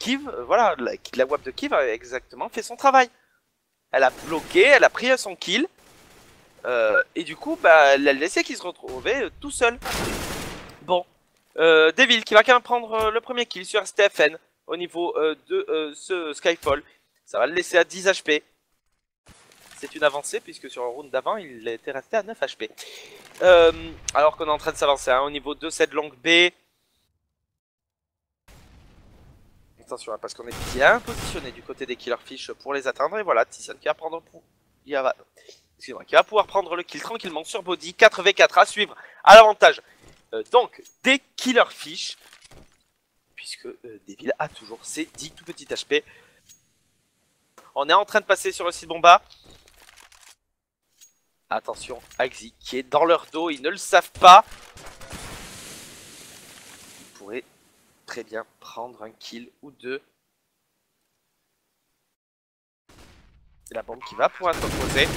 Kiv, voilà, la WAP de Kiv a exactement fait son travail. Elle a bloqué, elle a pris son kill. Et du coup, bah, elle a laissé qu'il se retrouvait tout seul. Bon. Devil qui va quand même prendre le premier kill sur STFN au niveau de ce Skyfall. Ça va le laisser à 10 HP. C'est une avancée puisque sur le round d'avant il était resté à 9 HP. Alors qu'on est en train de s'avancer hein, au niveau de cette longue B. Attention hein, parce qu'on est bien positionné du côté des Killerfish pour les atteindre. Et voilà, Tiziane qui va prendre qui va pouvoir prendre le kill tranquillement sur Body. 4v4 à suivre à l'avantage donc des Killerfish. Puisque Devil a toujours ses 10 tout petits HP. On est en train de passer sur le site Bomba. Attention, Axi qui est dans leur dos, ils ne le savent pas. Ils pourraient très bien prendre un kill ou deux. C'est la bombe qui va pouvoir être posée.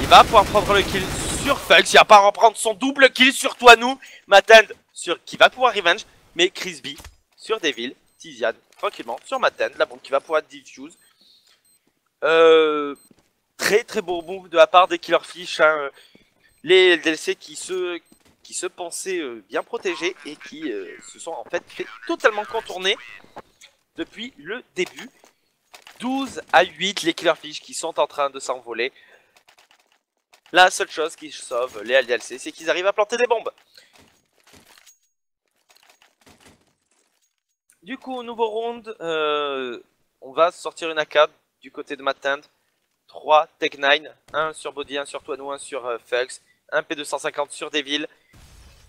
Il va pouvoir prendre le kill sur Fugs. Il va pas reprendre son double kill sur Toinou. Matend sur qui va pouvoir revenge. Mais Crispy sur Devil. Tizian tranquillement sur Matend. La bombe qui va pouvoir diffuse. Très très beau move de la part des Killerfish. Hein. Les DLC qui se pensaient bien protégés et qui se sont en fait totalement contournés depuis le début. 12-8 les Killerfish qui sont en train de s'envoler. La seule chose qui sauve les LDLC, c'est qu'ils arrivent à planter des bombes. Du coup, nouveau round, on va sortir une AK du côté de Matend. 3 Tech 9, 1 sur Body, 1 sur Toinou, 1 sur Fugs, 1 P250 sur Devil.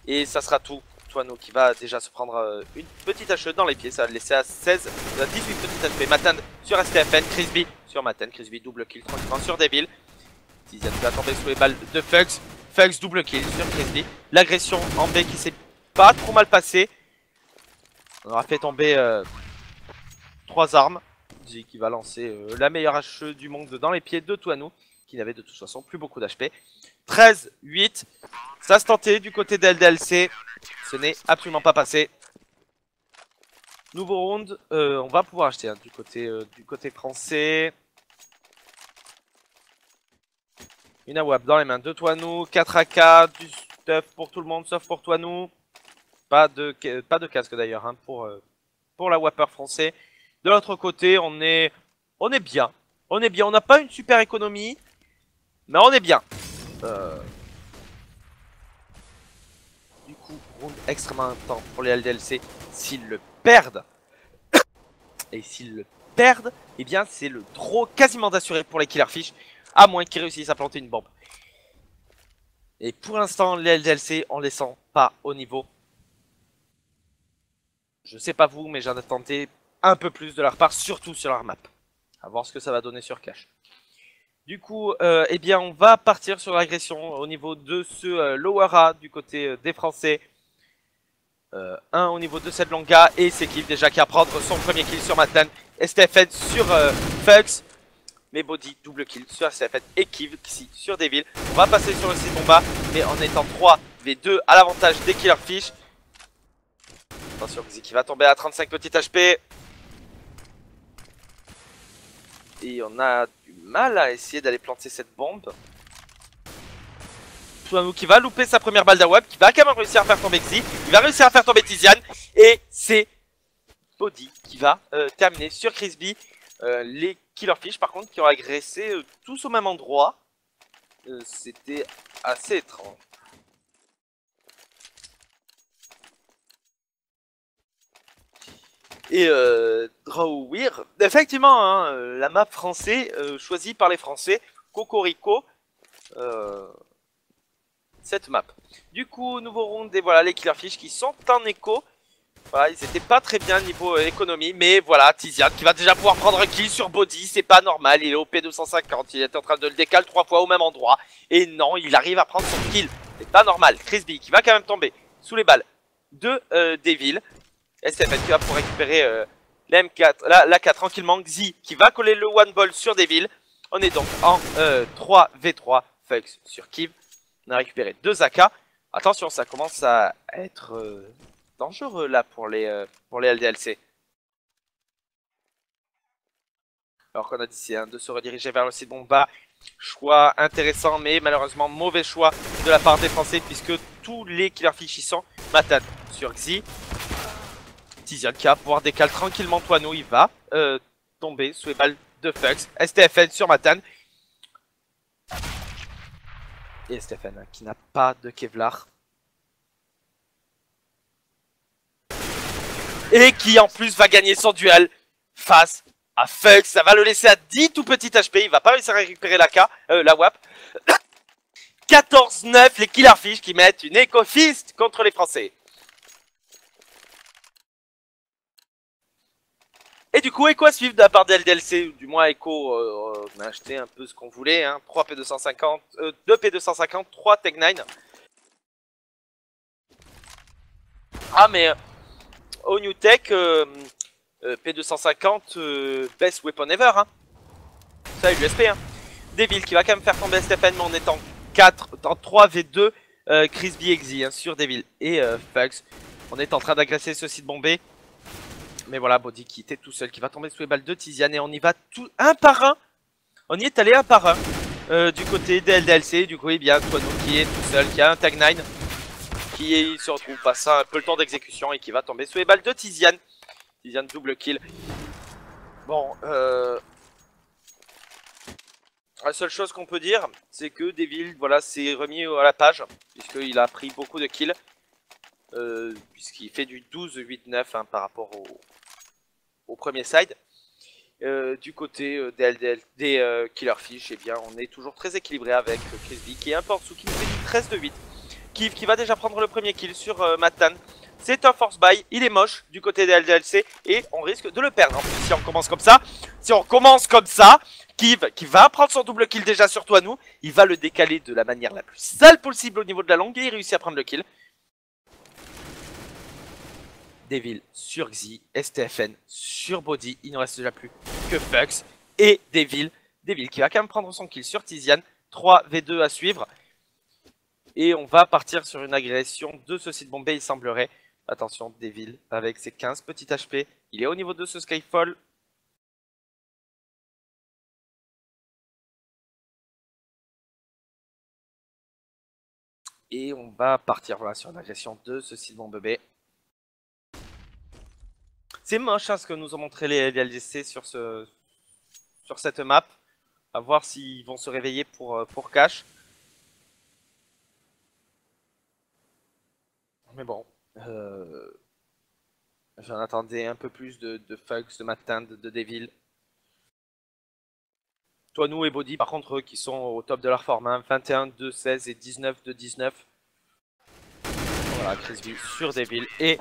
Et ça sera tout. Toinou qui va déjà se prendre une petite HE dans les pieds. Ça va le laisser à 18 petites HP. Matend sur STFN, Crispy sur Matend. Crispy double kill tranquillement sur Devil. Tizian va tomber sous les balles de Fugs. Fugs double kill sur Crispy. L'agression en B qui s'est pas trop mal passée. On aura fait tomber 3 armes. Qui va lancer la meilleure HE du monde dans les pieds de Toinou, qui n'avait de toute façon plus beaucoup d'HP. 13-8. Ça se tentait du côté de LDLC. Ce n'est absolument pas passé. Nouveau round. On va pouvoir acheter hein, du côté français. Une AWAP dans les mains de Toinou. 4 AK. Du stuff pour tout le monde sauf pour Toinou. Pas de casque d'ailleurs hein, pour la Wapper français. De l'autre côté, on est bien. On est bien. On n'a pas une super économie. Mais on est bien. Du coup, round extrêmement intense pour les LDLC. S'ils le perdent. Et s'ils le perdent, eh bien c'est le draw quasiment d'assuré pour les Killerfish. À moins qu'ils réussissent à planter une bombe. Et pour l'instant, les LDLC, on les sent pas au niveau. Je sais pas vous, mais j'en ai tenté un peu plus de leur part, surtout sur leur map. À voir ce que ça va donner sur cache. Du coup, eh bien, on va partir sur l'agression au niveau de ce Lower A du côté des Français. Un au niveau de cette Longa et c'est Kiv déjà qui va prendre son premier kill sur Matlan. STFN sur Fugs. Mais Body double kill sur STFN et Kiv ici sur Devil. On va passer sur le site Bomba, mais en étant 3v2 à l'avantage des Killerfish. Attention, qui va tomber à 35 petites HP. Et on a du mal à essayer d'aller planter cette bombe. Toinou qui va louper sa première balle d'AWAP, qui va quand même réussir à faire tomber Xi. Il va réussir à faire tomber Tizian. Et c'est Body qui va terminer sur Crispy. Les Killerfish par contre qui ont agressé tous au même endroit. C'était assez étrange. Et Drawweir, effectivement, hein, la map français choisie par les Français, Cocorico, cette map. Du coup, nouveau round et voilà les Killerfish qui sont en écho. Voilà, ils étaient pas très bien niveau économie, mais voilà, Tizian qui va déjà pouvoir prendre un kill sur Body, c'est pas normal, il est au P250, il est en train de le décaler 3 fois au même endroit, et non, il arrive à prendre son kill, c'est pas normal. Crispy qui va quand même tomber sous les balles de Devil. STFN qui va pour récupérer la M4, l'AK tranquillement. Xi qui va coller le one ball sur Devil. On est donc en 3v3. Fugs sur Kiv. On a récupéré 2 AK. Attention, ça commence à être dangereux là pour les LDLC. Alors qu'on a dit hein, de se rediriger vers le site Bomba. Choix intéressant, mais malheureusement mauvais choix de la part des Français puisque tous les Killerfish y sont. Matad sur Xi. Tizian qui va pouvoir décaler tranquillement Toinou, il va tomber sous les balles de Fugs. STFN sur Matane. Et STFN qui n'a pas de Kevlar. Et qui en plus va gagner son duel face à Fugs. Ça va le laisser à 10 tout petit HP. Il va pas réussir à récupérer la WAP. 14-9 les Killerfish qui mettent une Echo Fist contre les Français. Et du coup, Echo à suivre de la part des LDLC, du moins Echo, on a acheté un peu ce qu'on voulait, hein. 3 P250, 2 P250, 3 Tech 9. Ah mais au New Tech, P250, best weapon ever, hein. Ça, l'USP, hein. Devil qui va quand même faire tomber STFN, mais on est en 4, en 3 V2, Crispy Exy, hein, sur Devil et Fugs. On est en train d'agresser ce site bombé. Mais voilà, Body qui était tout seul, qui va tomber sous les balles de Tiziane. Et on y va tout un par un. On y est allé un par un. Du côté des LDLC, du coup, eh bien, Toano qui est tout seul, qui a un Tag 9. Qui se retrouve face à un peu le temps d'exécution et qui va tomber sous les balles de Tiziane. Tiziane double kill. Bon, la seule chose qu'on peut dire, c'est que Devil, voilà, s'est remis à la page, puisqu'il a pris beaucoup de kills. Puisqu'il fait du 12-8-9 hein, par rapport au premier side. Du côté des Killerfish, eh bien, on est toujours très équilibré avec Crispy qui est un peu en dessous, qui nous fait du 13-8. Kiv qui va déjà prendre le premier kill sur Matan. C'est un force buy, il est moche du côté des LDLC et on risque de le perdre. En plus, si on commence comme ça, Kiv qui va prendre son double kill déjà sur Toanu, il va le décaler de la manière la plus sale possible au niveau de la longue et il réussit à prendre le kill. Devil sur Xi, STFN sur Body, il ne reste déjà plus que Fugs et Devil. Devil qui va quand même prendre son kill sur Tiziane, 3 V2 à suivre. Et on va partir sur une agression de ce site bombé, il semblerait. Attention, Devil avec ses 15 petits HP, il est au niveau de ce Skyfall. Et on va partir voilà, sur une agression de ce site bombé. C'est moche hein, ce que nous ont montré les LDC sur cette map. À voir s'ils vont se réveiller pour cash. Mais bon. J'en attendais un peu plus de Fugs, de Matin, de Devil. Toanu et Body par contre eux qui sont au top de leur forme. Hein, 21 de 16 et 19 de 19. Voilà, Crispy sur Devil et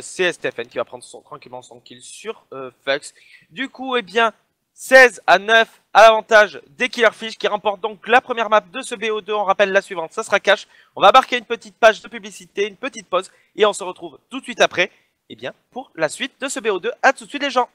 c'est STFN qui va prendre tranquillement son kill sur Fugs. Du coup, eh bien, 16 à 9 à l'avantage des Killerfish qui remportent donc la première map de ce BO2. On rappelle la suivante, ça sera cash. On va marquer une petite page de publicité, une petite pause et on se retrouve tout de suite après, eh bien, pour la suite de ce BO2. A tout de suite les gens.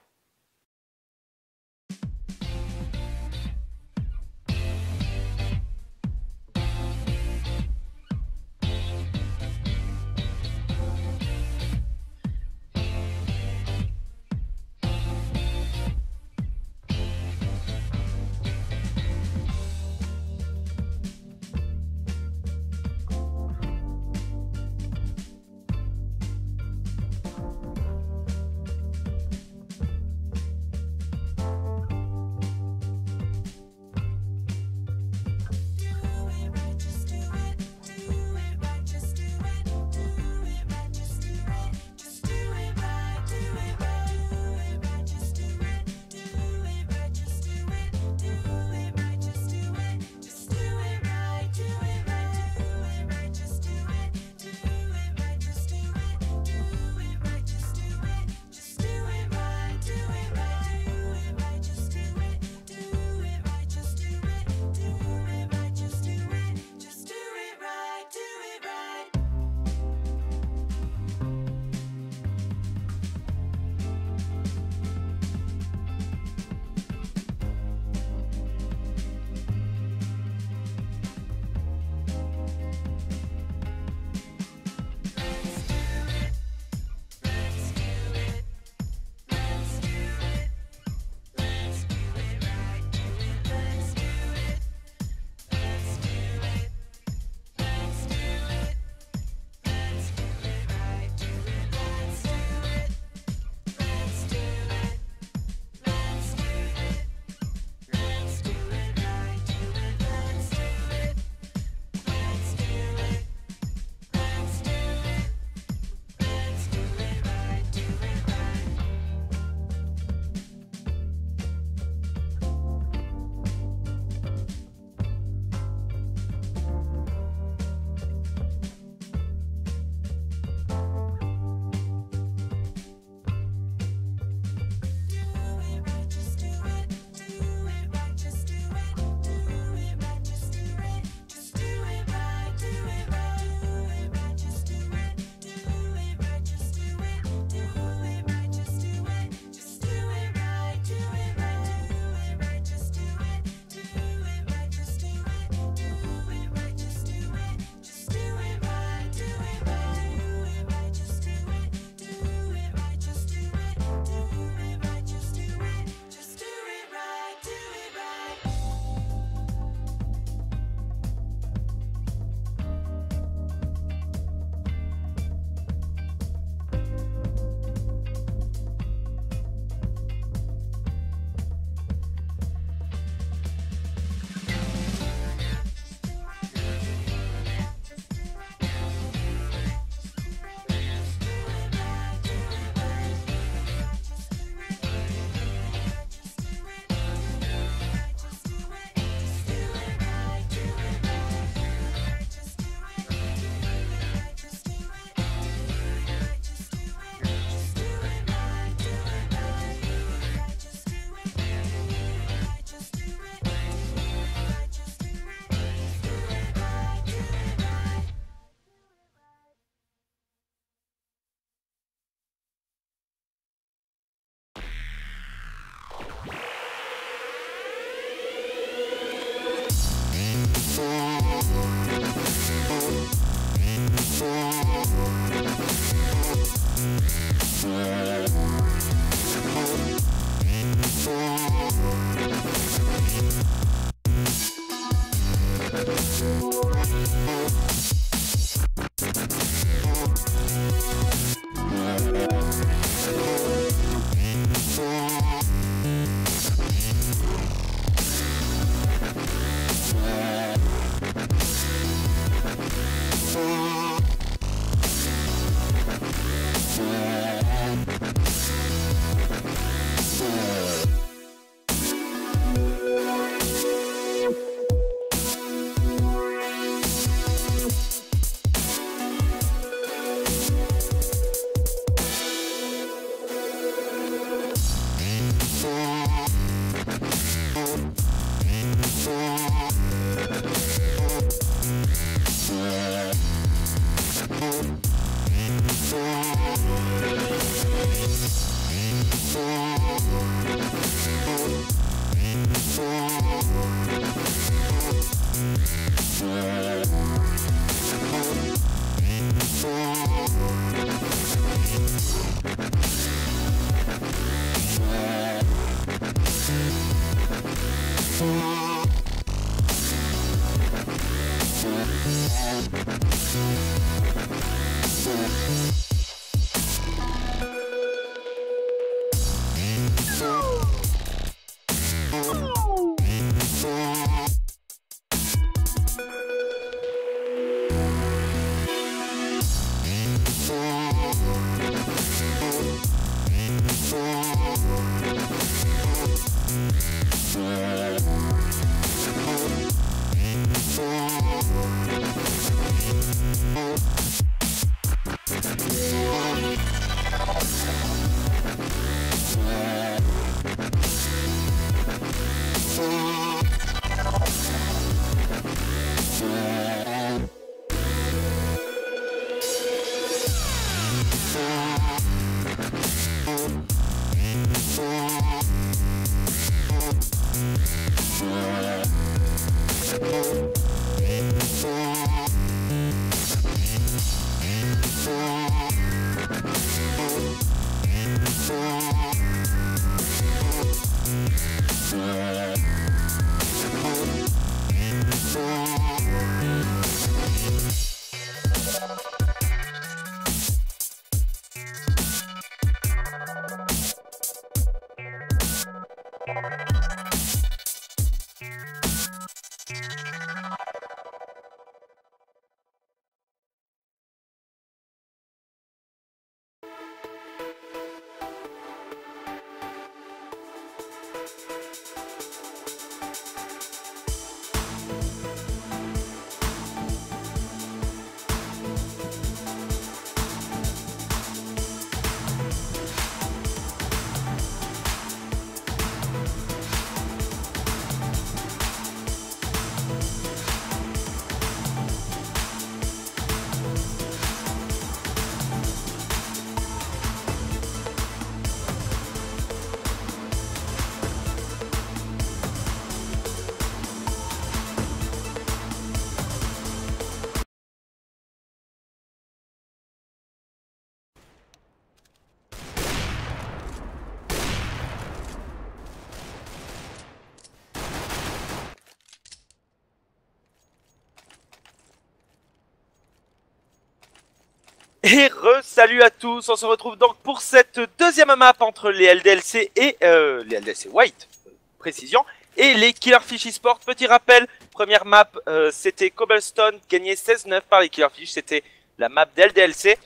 Et re-salut à tous, on se retrouve donc pour cette deuxième map entre les LDLC et les LDLC White, précision, et les Killerfish Esports. Petit rappel, première map c'était Cobblestone, gagné 16-9 par les Killerfish, c'était la map d'LDLC.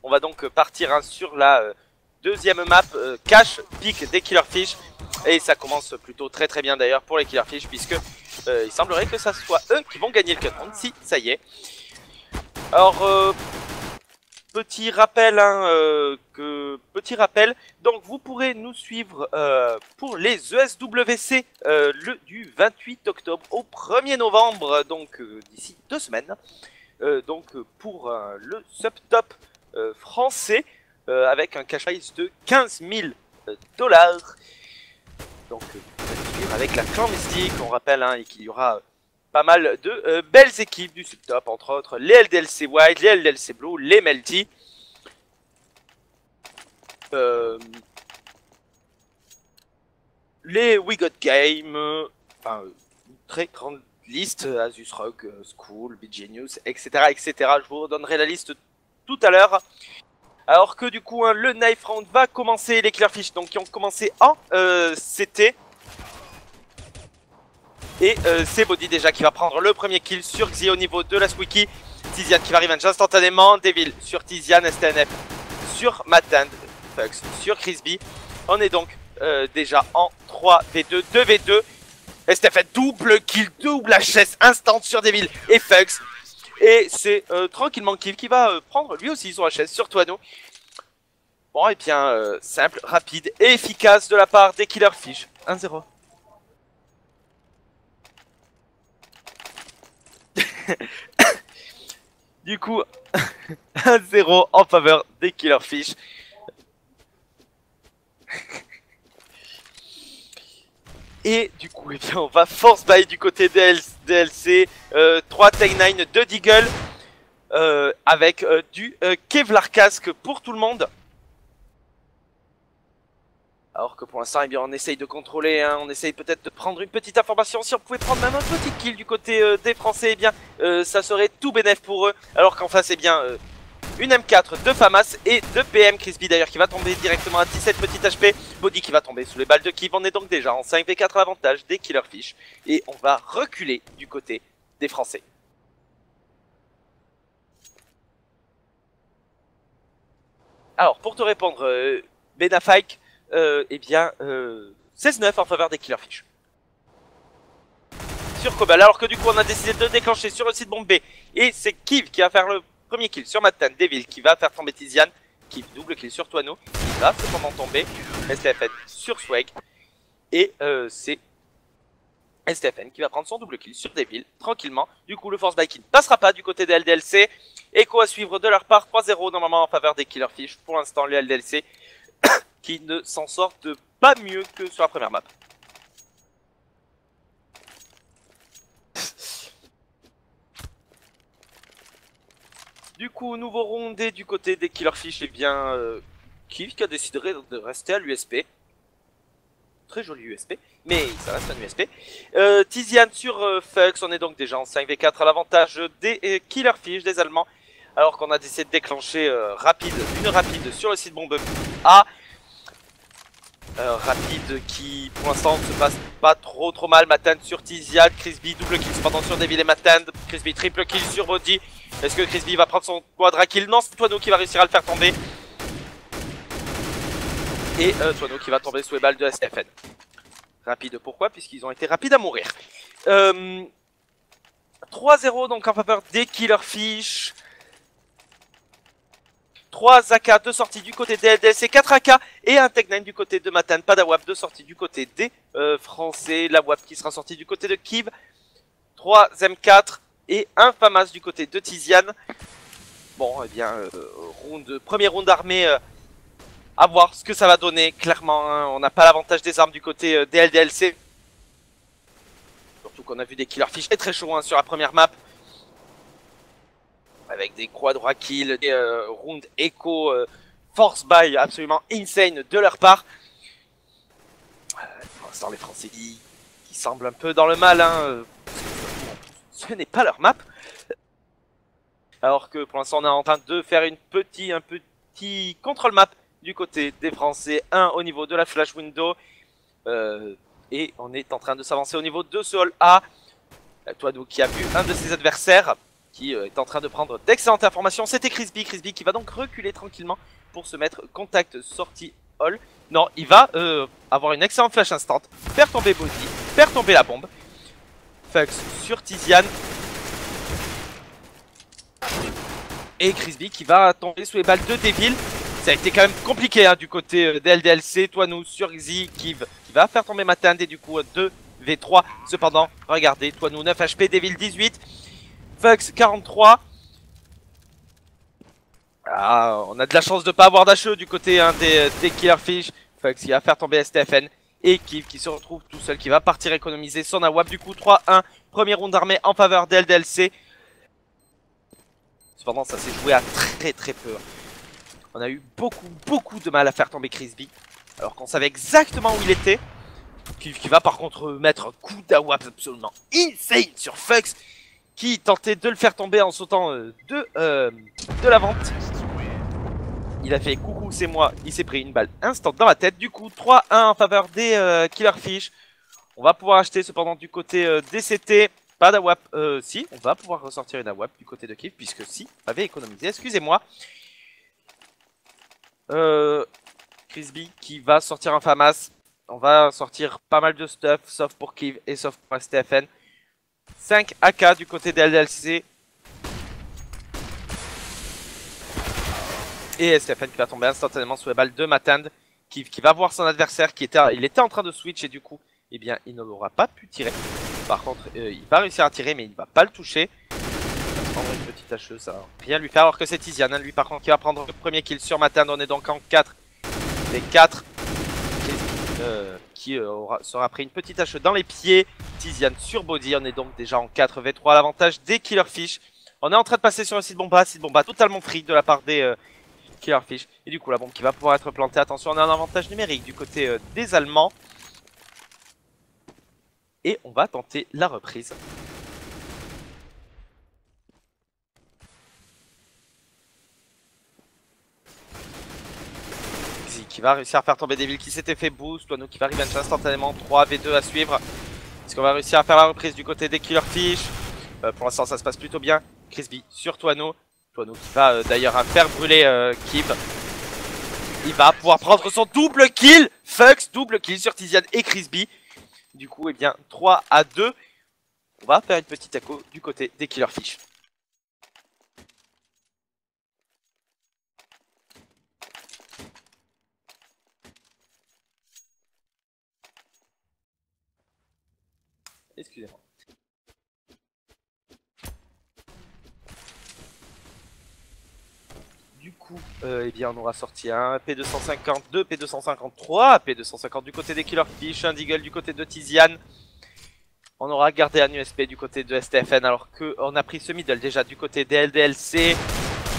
On va donc partir sur la deuxième map Cache Pick des Killerfish. Et ça commence plutôt très bien d'ailleurs pour les Killerfish, puisque il semblerait que ça soit eux qui vont gagner le cut round, si ça y est. Alors petit rappel, donc vous pourrez nous suivre pour les ESWC du 28 octobre au 1er novembre, donc d'ici 2 semaines, donc pour le subtop français avec un cash prize de 15 000 $. Donc avec la clan mystique, on rappelle et qu'il y aura pas mal de belles équipes du subtop, entre autres les LDLC White, les LDLC Blue, les Melty. Les We Got Game, enfin une très grande liste, Asus Rock, School, BG Genius, etc., etc. Je vous redonnerai la liste tout à l'heure. Alors que du coup, le knife round va commencer, les Killerfish donc qui ont commencé en CT. Et c'est Body déjà qui va prendre le premier kill sur Xi au niveau de la Squeaky. Tizian qui va revenge instantanément. Devil sur Tizian, STNF sur Matand, Fugs sur Crispy. On est donc déjà en 3v2, 2v2. STF double kill, double HS instant sur Devil et Fugs. Et c'est tranquillement Kill qui va prendre lui aussi son HS sur Toano. Bon, et bien simple, rapide et efficace de la part des Killerfish. 1-0. Du coup, 1-0 en faveur des Killerfish. Et du coup, eh bien, on va force buy du côté DLC. 3 Tech 9, 2 Deagle. Avec du Kevlar casque pour tout le monde. Alors que pour l'instant, eh bien, on essaye de contrôler, hein, on essaye peut-être de prendre une petite information. Si on pouvait prendre même un petit kill du côté des Français, eh bien, ça serait tout bénef pour eux. Alors qu'en face, eh bien, une M4, 2 FAMAS et 2 PM. Crispy d'ailleurs qui va tomber directement à 17 petits HP. Body qui va tomber sous les balles de Kiv. On est donc déjà en 5v4 à l'avantage des Killerfish. Et on va reculer du côté des Français. Alors, pour te répondre, Benafike, eh bien, 16-9 en faveur des Killerfish. Sur Cobalt, alors que du coup, on a décidé de déclencher sur le site bombe B. Et c'est Kiv qui va faire le premier kill sur Matan, Devil qui va faire tomber Tizian. Kiv double kill sur Toano, qui va cependant tomber. STFN sur Swag. Et c'est STFN qui va prendre son double kill sur Devil, tranquillement. Du coup, le force buy qui ne passera pas du côté des LDLC. Echo à suivre de leur part, 3-0 normalement en faveur des Killerfish. Pour l'instant, les LDLC qui ne s'en sortent pas mieux que sur la première map. Du coup, nouveau rondé du côté des Killerfish, et bien Kiv qui a décidé de rester à l'USP. Très joli USP, mais ça reste un USP. Tizian sur Fux, on est donc déjà en 5v4 à l'avantage des Killerfish, des Allemands. Alors qu'on a décidé de déclencher une rapide sur le site bombe A. Rapide qui pour l'instant ne se passe pas trop mal. Matan sur Tizian, Crispy double kill cependant sur Devil et Matan. Crispy triple kill sur Body. Est-ce que Crispy va prendre son quadra kill? Non, c'est Toano qui va réussir à le faire tomber. Et Toano qui va tomber sous les balles de STFN. Rapide pourquoi? Puisqu'ils ont été rapides à mourir. 3-0 donc en faveur des Killerfish. 3 AK, 2 sorties du côté des LDLC, 4 AK et un Tech 9 du côté de Matan. Pas d'AWAP, 2 sorties du côté des Français. La WAP qui sera sortie du côté de Kiv. 3 M4 et un FAMAS du côté de Tizian. Bon, eh bien, premier round armé. À voir ce que ça va donner. Clairement, hein, on n'a pas l'avantage des armes du côté des LDLC. Surtout qu'on a vu des Killerfish très chaud hein, sur la première map. Avec des quadra kills, des round echo, force buy absolument insane de leur part. Pour l'instant, les Français qui semblent un peu dans le mal. Hein, ce n'est pas leur map. Alors que pour l'instant, on est en train de faire un petit control map du côté des Français. Un au niveau de la flash window. Et on est en train de s'avancer au niveau de ce hall A. Toano qui a vu un de ses adversaires qui est en train de prendre d'excellentes informations. C'était Crispy qui va donc reculer tranquillement pour se mettre contact sortie hall. Non, il va avoir une excellente flash instant, faire tomber Body, faire tomber la bombe. Fux sur Tizian. Et Crispy qui va tomber sous les balles de Devil. Ça a été quand même compliqué hein, du côté des LDLC. Toano sur Xi qui va faire tomber Matan et du coup 2v3. Cependant, regardez, Toano 9 HP, Devil 18. Fux 43. Ah, on a de la chance de ne pas avoir d'HE du côté hein, des Killerfish. Fux qui va faire tomber STFN. Et Kiv qui se retrouve tout seul, qui va partir économiser son AWAP. Du coup 3-1, premier round armé en faveur des LDLC. Cependant ça s'est joué à très peu. On a eu beaucoup de mal à faire tomber Crispy. Alors qu'on savait exactement où il était. Qui va par contre mettre un coup d'AWAP absolument insane sur Fux. Qui tentait de le faire tomber en sautant de la vente. Il a fait coucou c'est moi, il s'est pris une balle instant dans la tête. Du coup 3-1 en faveur des Killerfish. On va pouvoir acheter cependant du côté DCT. Pas d'AWAP, si, on va pouvoir ressortir une AWAP du côté de Kiv. Puisque si, avait économisé, excusez-moi. Crispy qui va sortir un FAMAS. On va sortir pas mal de stuff, sauf pour Kiv et sauf pour STFN. 5 AK du côté des LDLC. Et STFN qui va tomber instantanément sous les balles de Matan. Qui va voir son adversaire il était en train de switch et du coup, eh bien, il ne l'aura pas pu tirer. Par contre, il va réussir à tirer mais il ne va pas le toucher. Il va prendre une petite HE, ça va rien lui faire alors que c'est Tizian. Lui par contre qui va prendre le premier kill sur Matan. On est donc en 4 des 4. qui sera pris une petite hache dans les pieds. Tizian sur Body, on est donc déjà en 4v3 à l'avantage des Killerfish. On est en train de passer sur le site bomba totalement free de la part des Killerfish. Et du coup la bombe qui va pouvoir être plantée, attention on a un avantage numérique du côté des Allemands. Et on va tenter la reprise. Qui va réussir à faire tomber Devil qui s'était fait boost. Twano qui va revenge instantanément. 3v2 à suivre. Est-ce qu'on va réussir à faire la reprise du côté des Killerfish? Pour l'instant ça se passe plutôt bien. Crispy sur Twano. Twano qui va d'ailleurs faire brûler Kib. Il va pouvoir prendre son double kill. Fux, double kill sur Tizian et Crispy. Du coup, eh bien, 3-2. On va faire une petite écho du côté des Killerfish. Excusez-moi. Du coup, eh bien, on aura sorti un P250, 2 P253, P250 du côté des Killerfish, un Deagle du côté de Tizian. On aura gardé un USP du côté de STFN alors qu'on a pris ce middle déjà du côté des LDLC.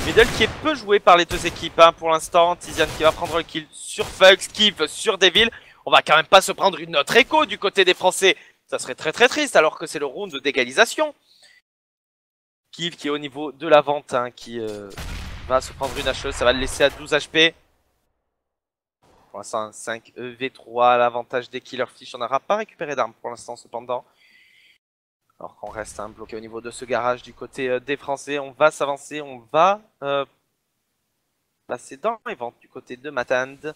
Middle qui est peu joué par les deux équipes hein, pour l'instant. Tizian qui va prendre le kill sur Fux, Kip sur Devil. On va quand même pas se prendre une autre écho du côté des Français. Ça serait très très triste alors que c'est le round d'égalisation. Kiv qui est au niveau de la vente, hein, qui va se prendre une HE, ça va le laisser à 12 HP. Pour l'instant 5 EV3 à l'avantage des Killerfish, on n'aura pas récupéré d'armes pour l'instant cependant. Alors qu'on reste hein, bloqué au niveau de ce garage du côté des Français, on va s'avancer, on va passer dans les ventes du côté de Matand.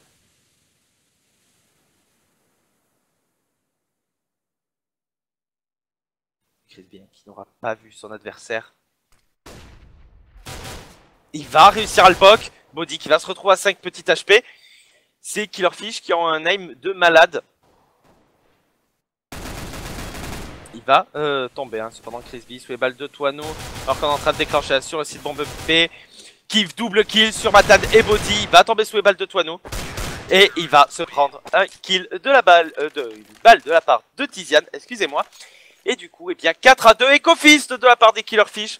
Bien, qui n'aura pas vu son adversaire. Il va réussir à le poke. Body qui va se retrouver à 5 petites HP. C'est Killerfish qui ont un aim de malade. Il va tomber, hein, cependant Crispy sous les balles de Twano. Alors qu'on est en train de déclencher sur le site bombe P. Kiv double kill sur Matad et Body. Il va tomber sous les balles de Twano. Et il va se prendre un kill de la balle, une balle de la part de Tizian, excusez-moi. Et du coup, eh bien 4-2 Ecofist de la part des Killerfish.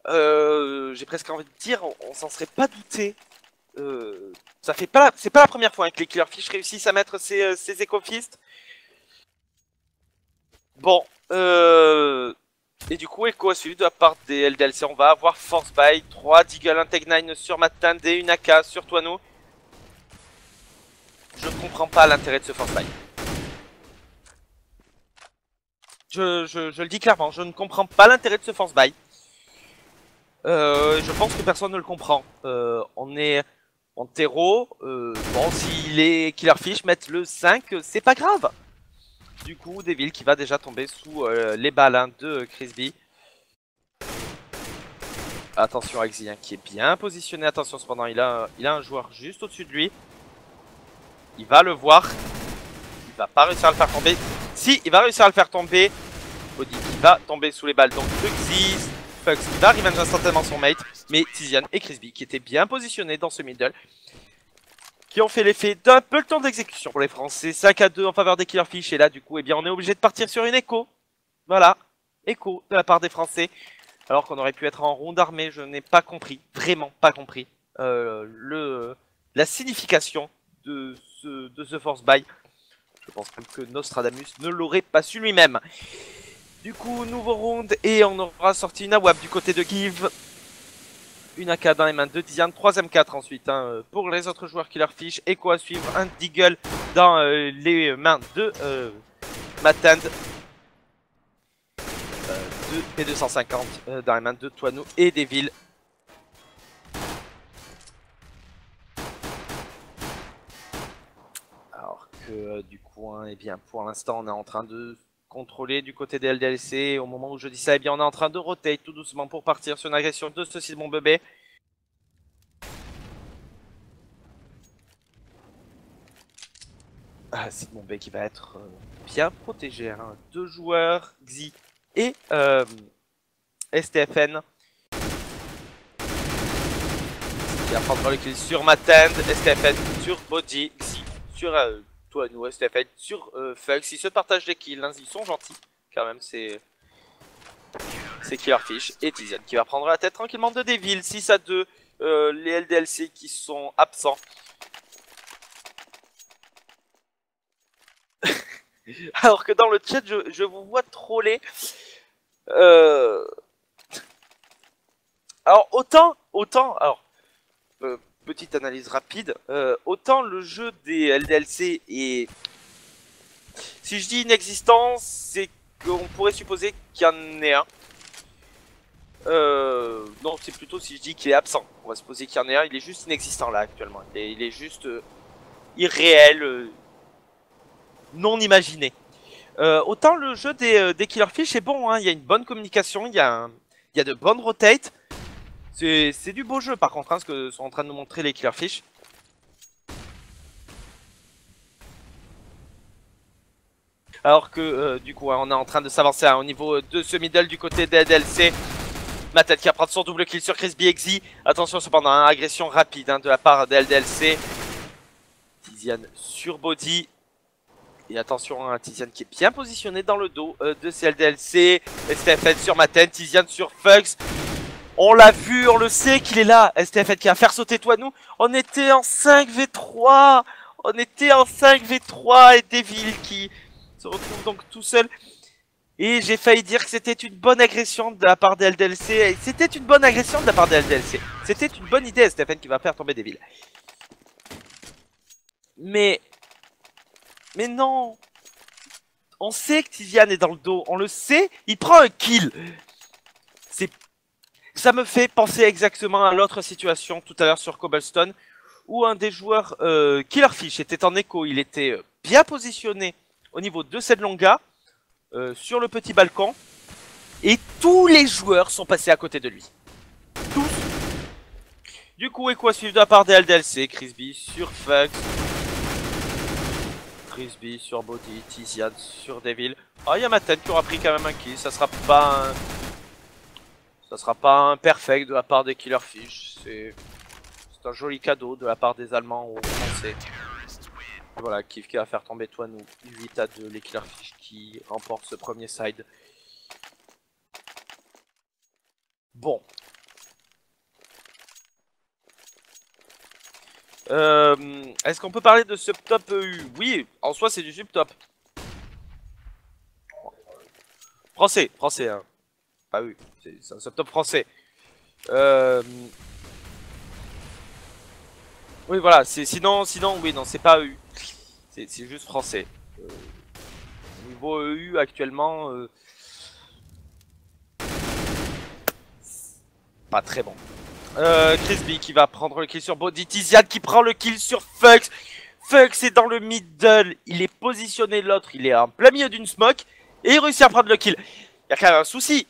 J'ai presque envie de dire, on s'en serait pas douté. C'est pas la première fois hein, que les Killerfish réussissent à mettre ces Ecofist. Bon, et du coup, Echo à suivre de la part des LDLC. On va avoir Force Buy, 3 Deagle, un Tech 9 sur Matand et une AK sur Twano. Je ne comprends pas l'intérêt de ce Force Buy. Je le dis clairement, je ne comprends pas l'intérêt de ce force buy. Je pense que personne ne le comprend. On est en terreau. Bon, si les Killerfish mettent le 5, c'est pas grave. Du coup, Devil qui va déjà tomber sous les balles hein, de Crispy. Attention à Xi hein, qui est bien positionné. Attention cependant, il a un joueur juste au-dessus de lui. Il va le voir. Il va pas réussir à le faire tomber. Si, il va réussir à le faire tomber. Body qui va tomber sous les balles donc de Xi. Fux qui va revenge instantanément son mate. Mais Tizian et Crispy qui étaient bien positionnés dans ce middle, qui ont fait l'effet d'un peu le temps d'exécution pour les Français. 5-2 en faveur des Killerfish. Et là du coup, eh bien, on est obligé de partir sur une écho. Voilà, écho de la part des Français. Alors qu'on aurait pu être en ronde armée. Je n'ai pas compris, vraiment pas compris la signification de ce force buy. Je pense même que Nostradamus ne l'aurait pas su lui-même. Du coup, nouveau round et on aura sorti une AWAP du côté de Give. Une AK dans les mains de Diane, 3ème 4 ensuite hein, pour les autres joueurs Killerfish. Echo à suivre, un Deagle dans les mains de Matand. 2 P250 dans les mains de Twano et Devil. Alors que du coup, hein, eh bien, pour l'instant, on est en train de contrôler du côté des LDLC. Au moment où je dis ça, eh bien, on est en train de rotate tout doucement pour partir sur une agression de ce site mon bébé. Ah, site mon bébé qui va être bien protégé. Hein. 2 joueurs, Xi et STFN. Qui va prendre le kill sur Matand, STFN sur Body, Xi sur toi, nous, STFN sur Fugs. Ils se partagent des kills, hein. Ils sont gentils, quand même, c'est Killerfish et Tizian qui va prendre la tête tranquillement de Devil. 6-2, les LDLC qui sont absents. Alors que dans le chat, je vous vois troller. Alors, alors, petite analyse rapide, autant le jeu des LDLC est... Si je dis inexistant, c'est qu'on pourrait supposer qu'il y en ait un. Non, c'est plutôt si je dis qu'il est absent. On va supposer qu'il y en ait un, il est juste inexistant là actuellement. Il est juste irréel, non imaginé. Autant le jeu des Killerfish est bon, hein, il y a une bonne communication, il y a de bonnes rotates. C'est du beau jeu par contre, hein, ce que sont en train de nous montrer les Killerfish. Alors que du coup, hein, on est en train de s'avancer au niveau de ce middle du côté des LDLC. Matet qui va prendre son double kill sur Crispy Exy. Attention cependant, hein, agression rapide hein, de la part des LDLC. Tizian sur body. Et attention, hein, Tizian qui est bien positionné dans le dos de ces LDLC. STFN sur Maten, Tizian sur Fugs. On l'a vu, on le sait qu'il est là. STFN qui va faire sauter toi nous. On était en 5v3. On était en 5v3 et Devil qui se retrouve donc tout seul. Et j'ai failli dire que c'était une bonne agression de la part des LDLC. Et c'était une bonne agression de la part des LDLC. C'était une bonne idée, STFN qui va faire tomber Devil. Mais non. On sait que Tizian est dans le dos. On le sait. Il prend un kill. Ça me fait penser exactement à l'autre situation tout à l'heure sur Cobblestone. Où un des joueurs Killerfish était en écho. Il était bien positionné au niveau de cette longa. Sur le petit balcon. Et tous les joueurs sont passés à côté de lui. Tous. Du coup, et quoi suivre de la part des LDLC. Crispy sur Fugs. Crispy sur Body. Tizian sur Devil. Ah, il y a Maten qui aura pris quand même un kill. Ça sera pas un perfect de la part des Killerfish. C'est un joli cadeau de la part des Allemands aux Français. Voilà, Kif qui va faire tomber Toinou. 8-2, les Killerfish qui remportent ce premier side. Bon. Est-ce qu'on peut parler de subtop EU? Oui, en soi c'est du subtop. Français, hein. Pas EU, c'est un subtop français. Oui, voilà, sinon, oui, non, c'est pas EU. C'est juste français. Niveau EU actuellement, pas très bon. Crispy qui va prendre le kill sur Body. Tizian qui prend le kill sur Fugs. Fugs est dans le middle. Il est positionné l'autre. Il est en plein milieu d'une smoke. Et il réussit à prendre le kill. Il y a quand même un souci.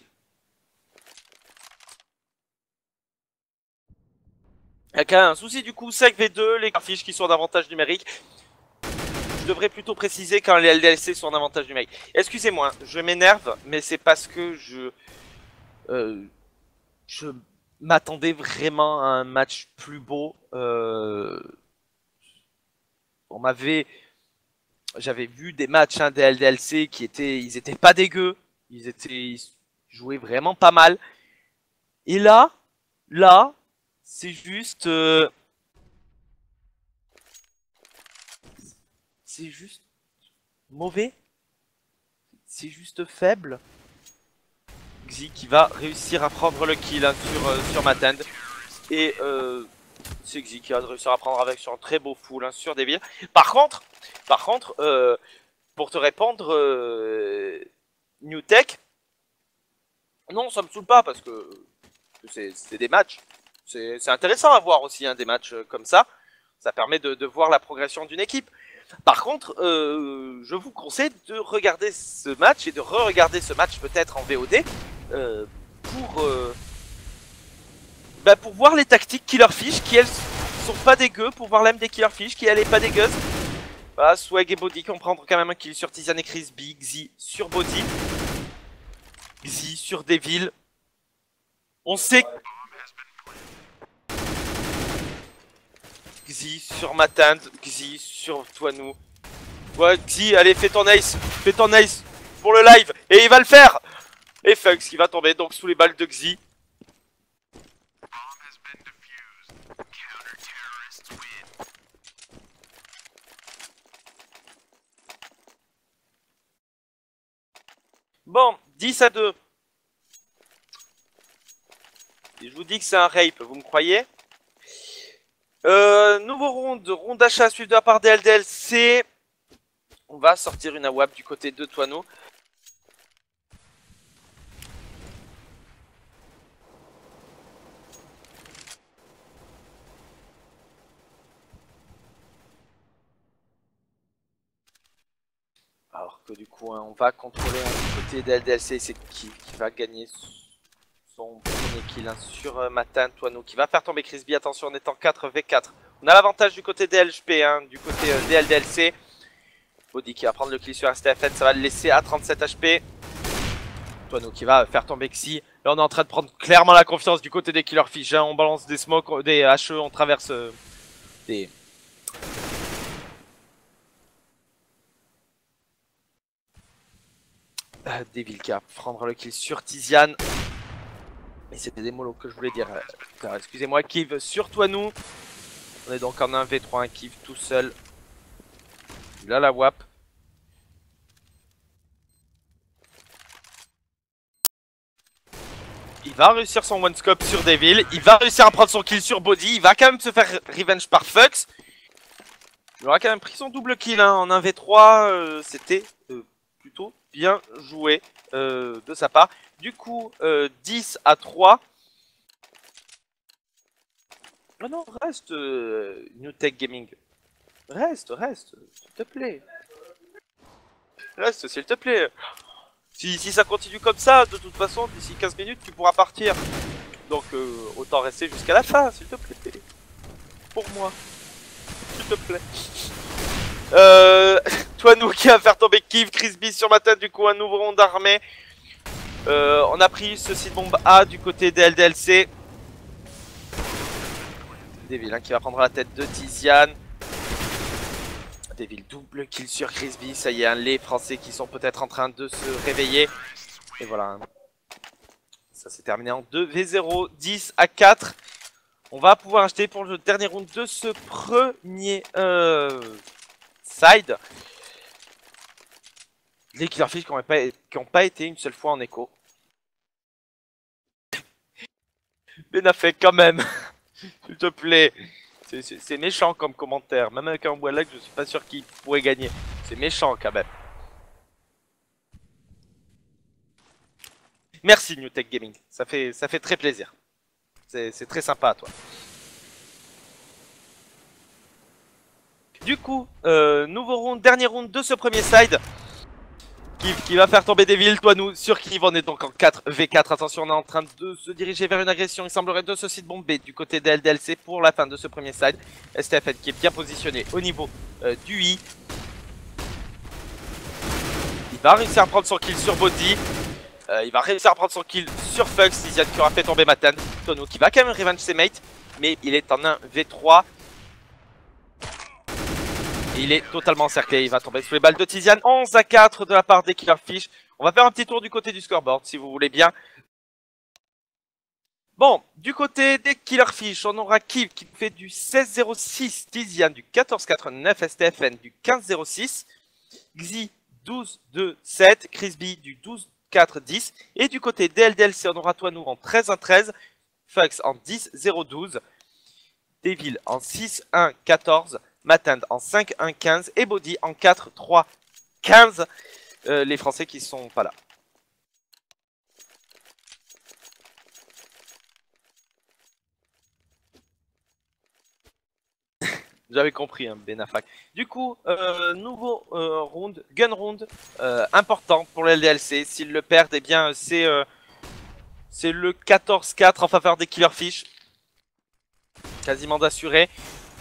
Il y a quand même un souci du coup. 5v2. Les Killerfish qui sont en avantage numérique. Je devrais plutôt préciser quand les LDLC sont en avantage numérique. Excusez-moi, je m'énerve. Mais c'est parce que je m'attendais vraiment à un match plus beau. J'avais vu des matchs des LDLC qui ils étaient pas dégueux, ils jouaient vraiment pas mal. Et là, c'est juste, mauvais, c'est juste faible. Xi qui va réussir à prendre le kill hein, sur Matend. Et c'est Xi qui va réussir à prendre avec sur un très beau full hein, sur Devil. Par contre, pour te répondre, New Tech, non, ça me saoule pas parce que c'est des matchs. C'est intéressant à voir aussi hein, des matchs comme ça. Ça permet de voir la progression d'une équipe. Par contre, je vous conseille de regarder ce match et de re-regarder ce match peut-être en VOD pour voir les tactiques Killerfish qui elles sont pas dégueu, pour voir l'âme des Killerfish qui elle est pas dégueuse. Voilà, Swag et Body qui vont prendre quand même un kill sur Tizian et Crispy, Xi sur Body, Xi sur Devil. On sait Xi sur Matand, Xi sur Toinou. Ouais, Xi, allez, fais ton ace pour le live. Et il va le faire. Et Fux qui va tomber donc sous les balles de Xi. Bon, 10-2. Et je vous dis que c'est un rape, vous me croyez? Nouveau ronde d'achat suivi de la part des LDLC. On va sortir une AWAP du côté de Twano. Alors que du coup, hein, on va contrôler du côté des LDLC. C'est qui va gagner son premier kill hein, sur Matan. Twano qui va faire tomber Crispy. Attention, on est en 4v4. On a l'avantage du côté des LHP, hein, du côté des LDLC. Body qui va prendre le kill sur STFN, ça va le laisser à 37 HP. Twano qui va faire tomber Xi. Là on est en train de prendre clairement la confiance du côté des Killerfish. Hein. On balance des smokes, des HE, on traverse des... Devil qui va prendre le kill sur Tiziane. Et c'était des molos que je voulais dire. Excusez-moi, Kiv sur Twano. On est donc en 1v3, Kiv tout seul. Là la WAP. Il va réussir son one scope sur Devil. Il va réussir à prendre son kill sur Body. Il va quand même se faire revenge par Fux. Il aura quand même pris son double kill hein, en 1v3. C'était plutôt bien joué de sa part. Du coup, 10-3. Oh non, reste New Tech Gaming. Reste, s'il te plaît. Reste, s'il te plaît. Si ça continue comme ça, de toute façon, d'ici 15 minutes, tu pourras partir. Donc, autant rester jusqu'à la fin, s'il te plaît. Pour moi. S'il te plaît. Twano qui va faire tomber Kiv, Crispy sur ma tête, du coup, un nouveau rond d'armée. On a pris ce site bombe A du côté des LDLC. Devil hein, qui va prendre la tête de Tiziane. Devil double kill sur Crispy, ça y est, hein, les Français qui sont peut-être en train de se réveiller. Et voilà. Hein. Ça s'est terminé en 2v0, 10-4. On va pouvoir acheter pour le dernier round de ce premier side. Les Killerfish qui n'ont pas été une seule fois en écho. Ben a fait quand même. S'il te plaît. C'est méchant comme commentaire. Même avec un Wallach, je suis pas sûr qu'il pourrait gagner. C'est méchant quand même. Merci New Tech Gaming. Ça fait très plaisir. C'est très sympa à toi. Du coup, nouveau round, dernier round de ce premier side. Qui va faire tomber Devil, Twano sur Kiv, on est donc en 4v4, attention on est en train de se diriger vers une agression, il semblerait de ce site bombé du côté des LDLC pour la fin de ce premier side. STFN qui est bien positionné au niveau du I. Il va réussir à prendre son kill sur Body, il va réussir à prendre son kill sur Fux, Tiziane qui aura fait tomber Matan, Twano qui va quand même revenge ses mates, mais il est en 1v3. Et il est totalement encerclé, il va tomber sous les balles de Tiziane. 11-4 de la part des Killerfish. On va faire un petit tour du côté du scoreboard si vous voulez bien. Bon, du côté des Killerfish, on aura Kiv qui fait du 16-06, Tiziane du 14-4-9, STFN du 15-06, Xi 12-2-7, Crispy du 12-4-10. Et du côté des LDLC, on aura Twano en 13-1-13, Fux en 10-0-12, Devil en 6-1-14, Matan en 5-1-15 et Body en 4-3-15. Les Français qui sont pas là. J'avais compris, hein, Benafak. Du coup, nouveau round, gun round, important pour les LDLC. S'ils le perdent, eh bien, c'est le 14-4 en faveur des Killerfish. Quasiment d'assuré.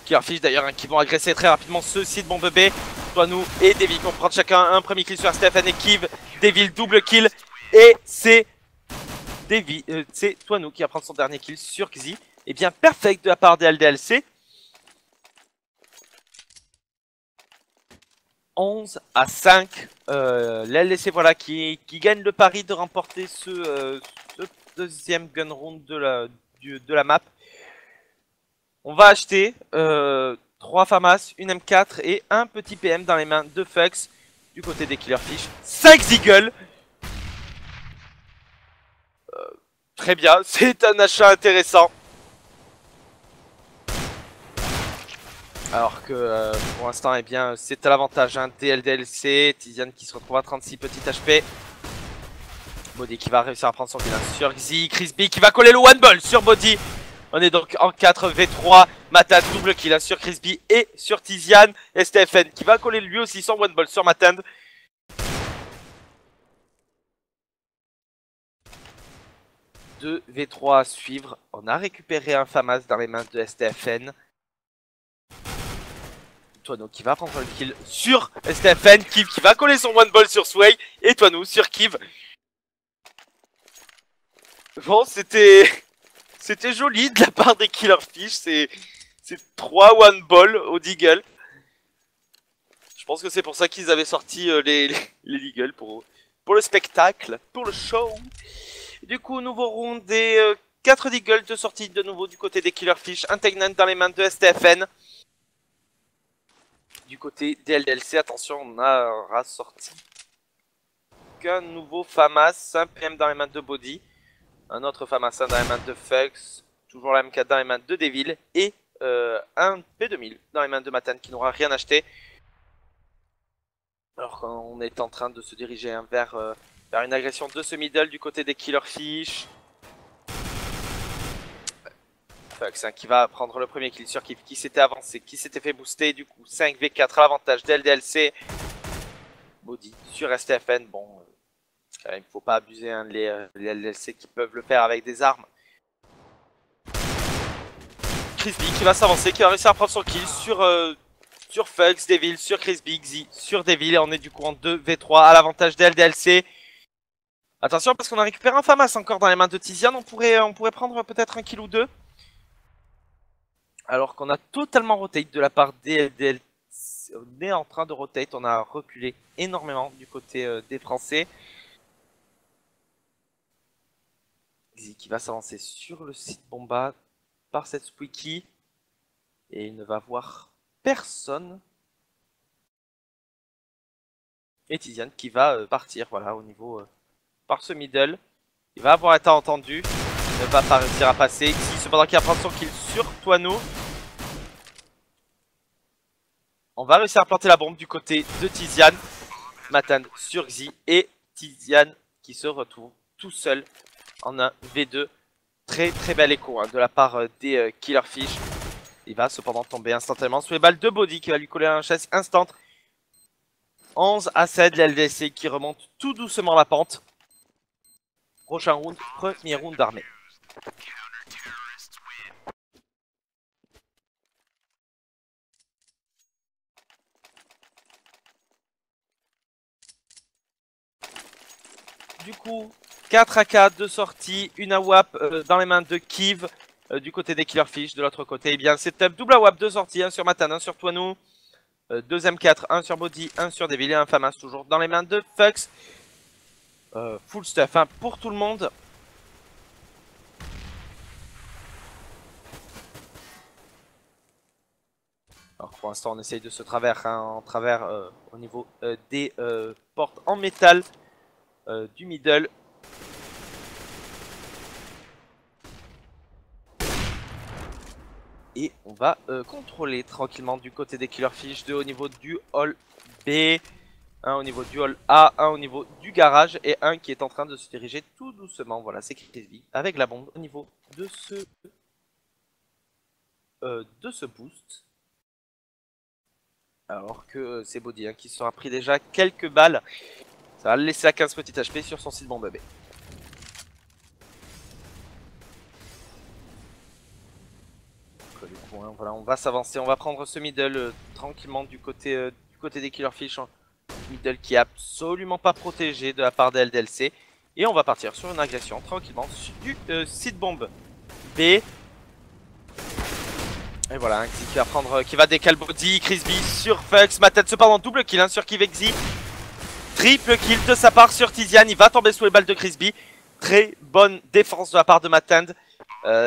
Killerfish d'ailleurs hein, qui vont agresser très rapidement ce site bombe B. Twano et Devil qui vont prendre chacun un premier kill sur Stephen et Kiv. Devil double kill et c'est c'est Twano qui va prendre son dernier kill sur Xi. Et bien perfect de la part des LDLC. 11-5. LLC voilà qui gagne le pari de remporter ce deuxième gun round de la map. On va acheter 3 FAMAS, une M4 et un petit PM dans les mains de Fux du côté des Killerfish. 5 Zeagle. Très bien, c'est un achat intéressant. Alors que pour l'instant, eh bien, c'est à l'avantage. Hein. DLDLC, Tiziane qui se retrouve à 36 petits HP. Body qui va réussir à prendre son bilan sur Xi. Crispy qui va coller le one ball sur Body. On est donc en 4v3. Matan double kill hein, sur Crispy et sur Tiziane. STFN qui va coller lui aussi son one ball sur Matan. Deux V3 à suivre. On a récupéré un FAMAS dans les mains de STFN. Toano qui va prendre le kill sur STFN. Kiv qui va coller son one ball sur Sway. Et Toano sur Kiv. Bon, c'était joli de la part des Killerfish. C'est 3 one ball au Deagle. Je pense que c'est pour ça qu'ils avaient sorti les Deagle pour le spectacle, pour le show. Du coup, nouveau round des 4 Deagle de sortie de nouveau du côté des Killerfish. Un Tegnan dans les mains de STFN. Du côté des LDLC, attention, on a sorti qu'un nouveau FAMAS, un PM dans les mains de Body. Un autre FAMAS dans les mains de Fux. Toujours la M4 dans les mains de Devil. Et un P2000 dans les mains de Matan qui n'aura rien acheté. Alors qu'on est en train de se diriger hein, vers une agression de ce middle du côté des Killerfish. Fux hein, qui va prendre le premier kill sur Kiv qui s'était avancé, qui s'était fait booster. Du coup 5v4 à l'avantage d'LDLC. Body sur STFN. Bon, il ne faut pas abuser hein, les LDLC qui peuvent le faire avec des armes. Crispy qui va s'avancer, qui va réussir à prendre son kill sur Fux, Devil, sur Crispy, Xi, sur Devil. Et on est du coup en 2v3 à l'avantage des LDLC. Attention parce qu'on a récupéré un FAMAS encore dans les mains de Tiziane. On pourrait prendre peut-être un kill ou deux. Alors qu'on a totalement rotate de la part des LDLC. On est en train de rotate, on a reculé énormément du côté des Français. Xi qui va s'avancer sur le site Bomba par cette Squeaky. Et il ne va voir personne. Et Tiziane qui va partir voilà, au niveau par ce middle. Il va avoir été entendu. Il ne va pas réussir à passer. Xi cependant qui va prendre son kill sur Toano. On va réussir à planter la bombe du côté de Tiziane. Matan sur Xi et Tiziane qui se retrouve tout seul en un V2. Très bel écho hein, de la part des Killerfish. Il va cependant tomber instantanément sous les balles de Body qui va lui coller un chasse instant. 11-7, l'LDC qui remonte tout doucement la pente. Prochain round, premier round d'armée. Du coup, 4 AK de sortie, une AWAP dans les mains de Kiv du côté des Killerfish. De l'autre côté, eh bien c'est un double AWAP de sortie, un sur Matan, un sur Toano. Deuxième 4, un sur Body, un sur Devil et un FAMAS toujours dans les mains de Fux. Full stuff hein, pour tout le monde. Alors pour l'instant on essaye de se travers hein, en travers au niveau des portes en métal du middle. Et on va contrôler tranquillement du côté des Killerfish, 2 au niveau du hall B, 1 au niveau du hall A, 1 au niveau du garage et 1 qui est en train de se diriger tout doucement. Voilà, c'est Crispy avec la bombe au niveau de ce boost. Alors que c'est Body hein, qui se sera pris déjà quelques balles. Ça va le laisser à 15 petits HP sur son site bombe B. Voilà, on va s'avancer, on va prendre ce middle tranquillement du côté des Killerfish. Middle qui est absolument pas protégé de la part des LDLC. Et on va partir sur une agression tranquillement du site bombe B. Et voilà, Xi qui va prendre, qui va décaler body, Crispy sur Fux, ma tête cependant double kill hein, sur Kiv Xi. Triple kill de sa part sur Tizian, il va tomber sous les balles de Crispy. Très bonne défense de la part de Matand.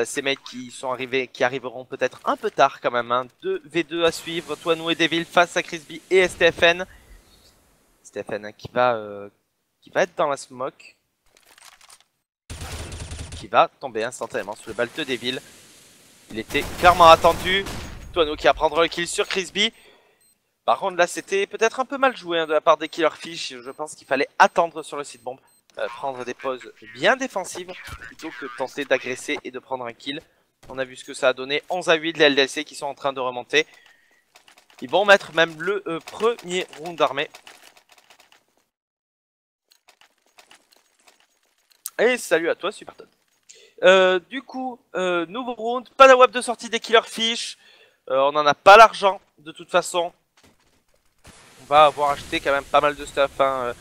Ces mecs qui sont arrivés, qui arriveront peut-être un peu tard quand même. Hein. 2v2 à suivre, Twanou et Devil face à Crispy et STFN. STFN hein, qui va être dans la smoke. Qui va tomber instantanément sous le balle de Devil. Il était clairement attendu. Twanou qui va prendre le kill sur Crispy. Par contre là c'était peut-être un peu mal joué hein, de la part des Killerfish. Je pense qu'il fallait attendre sur le site bomb. Prendre des pauses bien défensives plutôt que tenter d'agresser et de prendre un kill. On a vu ce que ça a donné. 11 à 8 les LDLC qui sont en train de remonter. Ils vont mettre même le premier round d'armée. Et salut à toi Super Todd. Du coup, nouveau round, pas de web de sortie des Killerfish. On n'en a pas l'argent de toute façon. On va avoir acheté quand même pas mal de stuff. Hein.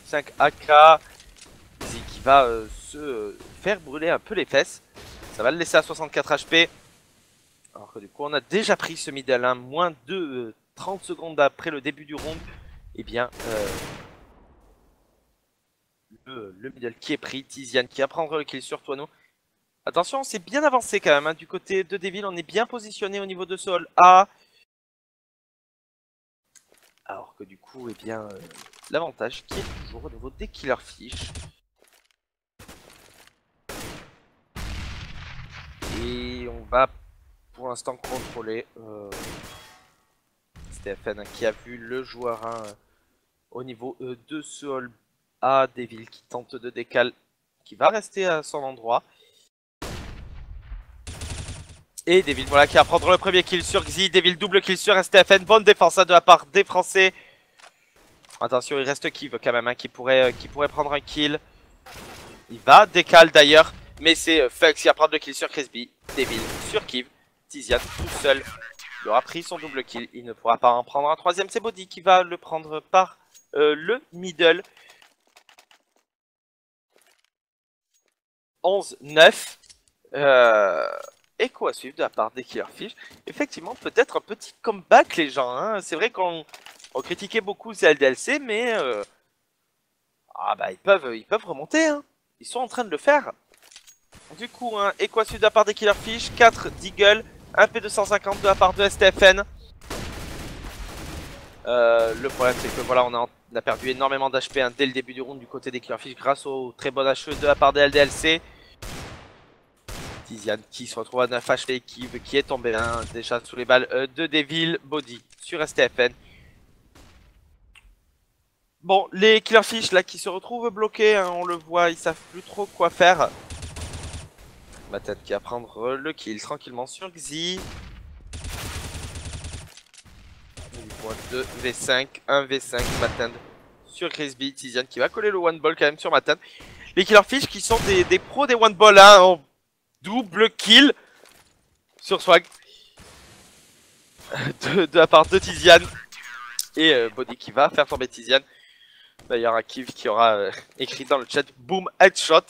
5 AK. Qui va se faire brûler un peu les fesses. Ça va le laisser à 64 HP. Alors que du coup on a déjà pris ce middle. Hein. Moins de 30 secondes après le début du round. Et bien le middle qui est pris. Tizian qui va prendre le kill sur Twanou. Attention, c'est bien avancé quand même. Hein. Du côté de Devil, on est bien positionné au niveau de ce hall A. Alors que du coup, eh bien, l'avantage qui est toujours au niveau des Killerfish. Et on va pour l'instant contrôler STFN qui a vu le joueur 1 au niveau de ce hall A. Devil qui tente de décaler, qui va rester à son endroit. Et Devil voilà qui va prendre le premier kill sur Xi. Devil double kill sur STFN. Bonne défense de la part des Français. Attention, il reste Kiv quand même hein, qui pourrait prendre un kill. Il va décaler d'ailleurs. Mais c'est Fux qui va prendre le kill sur Crispy. Devil sur Kiv. Tizian tout seul. Il aura pris son double kill. Il ne pourra pas en prendre un troisième. C'est Body qui va le prendre par le middle. 11-9. Écho à suivre de la part des Killerfish. Effectivement, peut-être un petit comeback les gens. Hein. C'est vrai qu'on critiquait beaucoup ces LDLC, mais ils peuvent remonter. Hein. Ils sont en train de le faire. Du coup, hein, écho à suivre de la part des Killerfish. 4 Deagle, un P250 de la part de STFN. Le problème c'est que voilà, on a perdu énormément d'HP hein, dès le début du round du côté des Killerfish grâce au très bon HE de la part des LDLC. Tizian qui se retrouve à 9 HP, qui est tombé hein, déjà sous les balles de Devil. Body sur STFN. Bon, les Killerfish là qui se retrouvent bloqués, hein, on le voit, ils savent plus trop quoi faire. Matand qui va prendre le kill tranquillement sur Xi. 2 V5, 1 V5, Matand sur Crispy. Tizian qui va coller le one ball quand même sur Matand. Les Killerfish qui sont des pros des one ball hein, en double kill sur Swag de la part de Tizian. Et Body qui va faire tomber Tizian. D'ailleurs, Akiv qui aura écrit dans le chat boom headshot.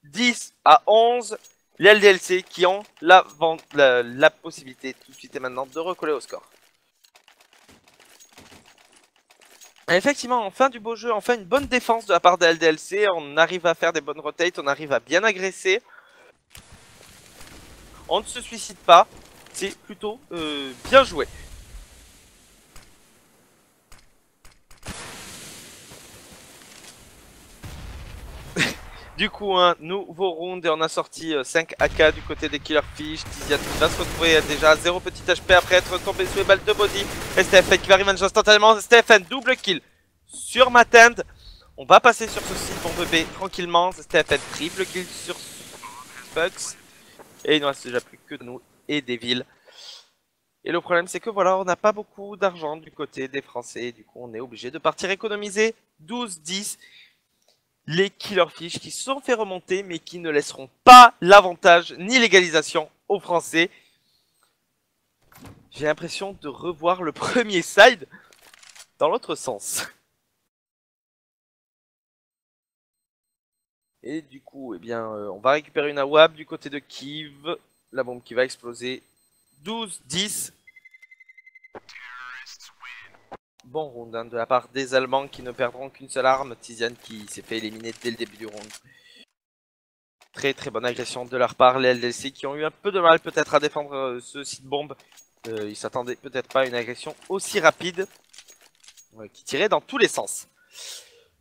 10 à 11. Les LDLC qui ont la possibilité tout de suite et maintenant de recoller au score. Effectivement, en fin du beau jeu, enfin une bonne défense de la part des LDLC. On arrive à faire des bonnes rotates, on arrive à bien agresser. On ne se suicide pas. C'est plutôt bien joué. Du coup, un nouveau round et on a sorti 5 AK du côté des Killerfish. Tizian va se retrouver déjà à 0 petit HP après être tombé sous les balles de Body. STFN qui va revenge instantanément. STFN double kill sur Matand. On va passer sur ce site bombe B tranquillement. STFN triple kill sur Fux. Et il ne reste déjà plus que nous et Devil. Et le problème c'est que voilà, on n'a pas beaucoup d'argent du côté des Français. Du coup, on est obligé de partir économiser 12-10. Les Killerfish qui se sont fait remonter mais qui ne laisseront pas l'avantage ni l'égalisation aux Français. J'ai l'impression de revoir le premier side dans l'autre sens. Et du coup, eh bien, on va récupérer une AWAP du côté de Kiv. La bombe qui va exploser. 12, 10. Bon round hein, de la part des Allemands qui ne perdront qu'une seule arme. Tiziane qui s'est fait éliminer dès le début du round. Très très bonne agression de leur part. Les LDLC qui ont eu un peu de mal peut-être à défendre ce site bombe. Ils s'attendaient peut-être pas à une agression aussi rapide. Qui tirait dans tous les sens.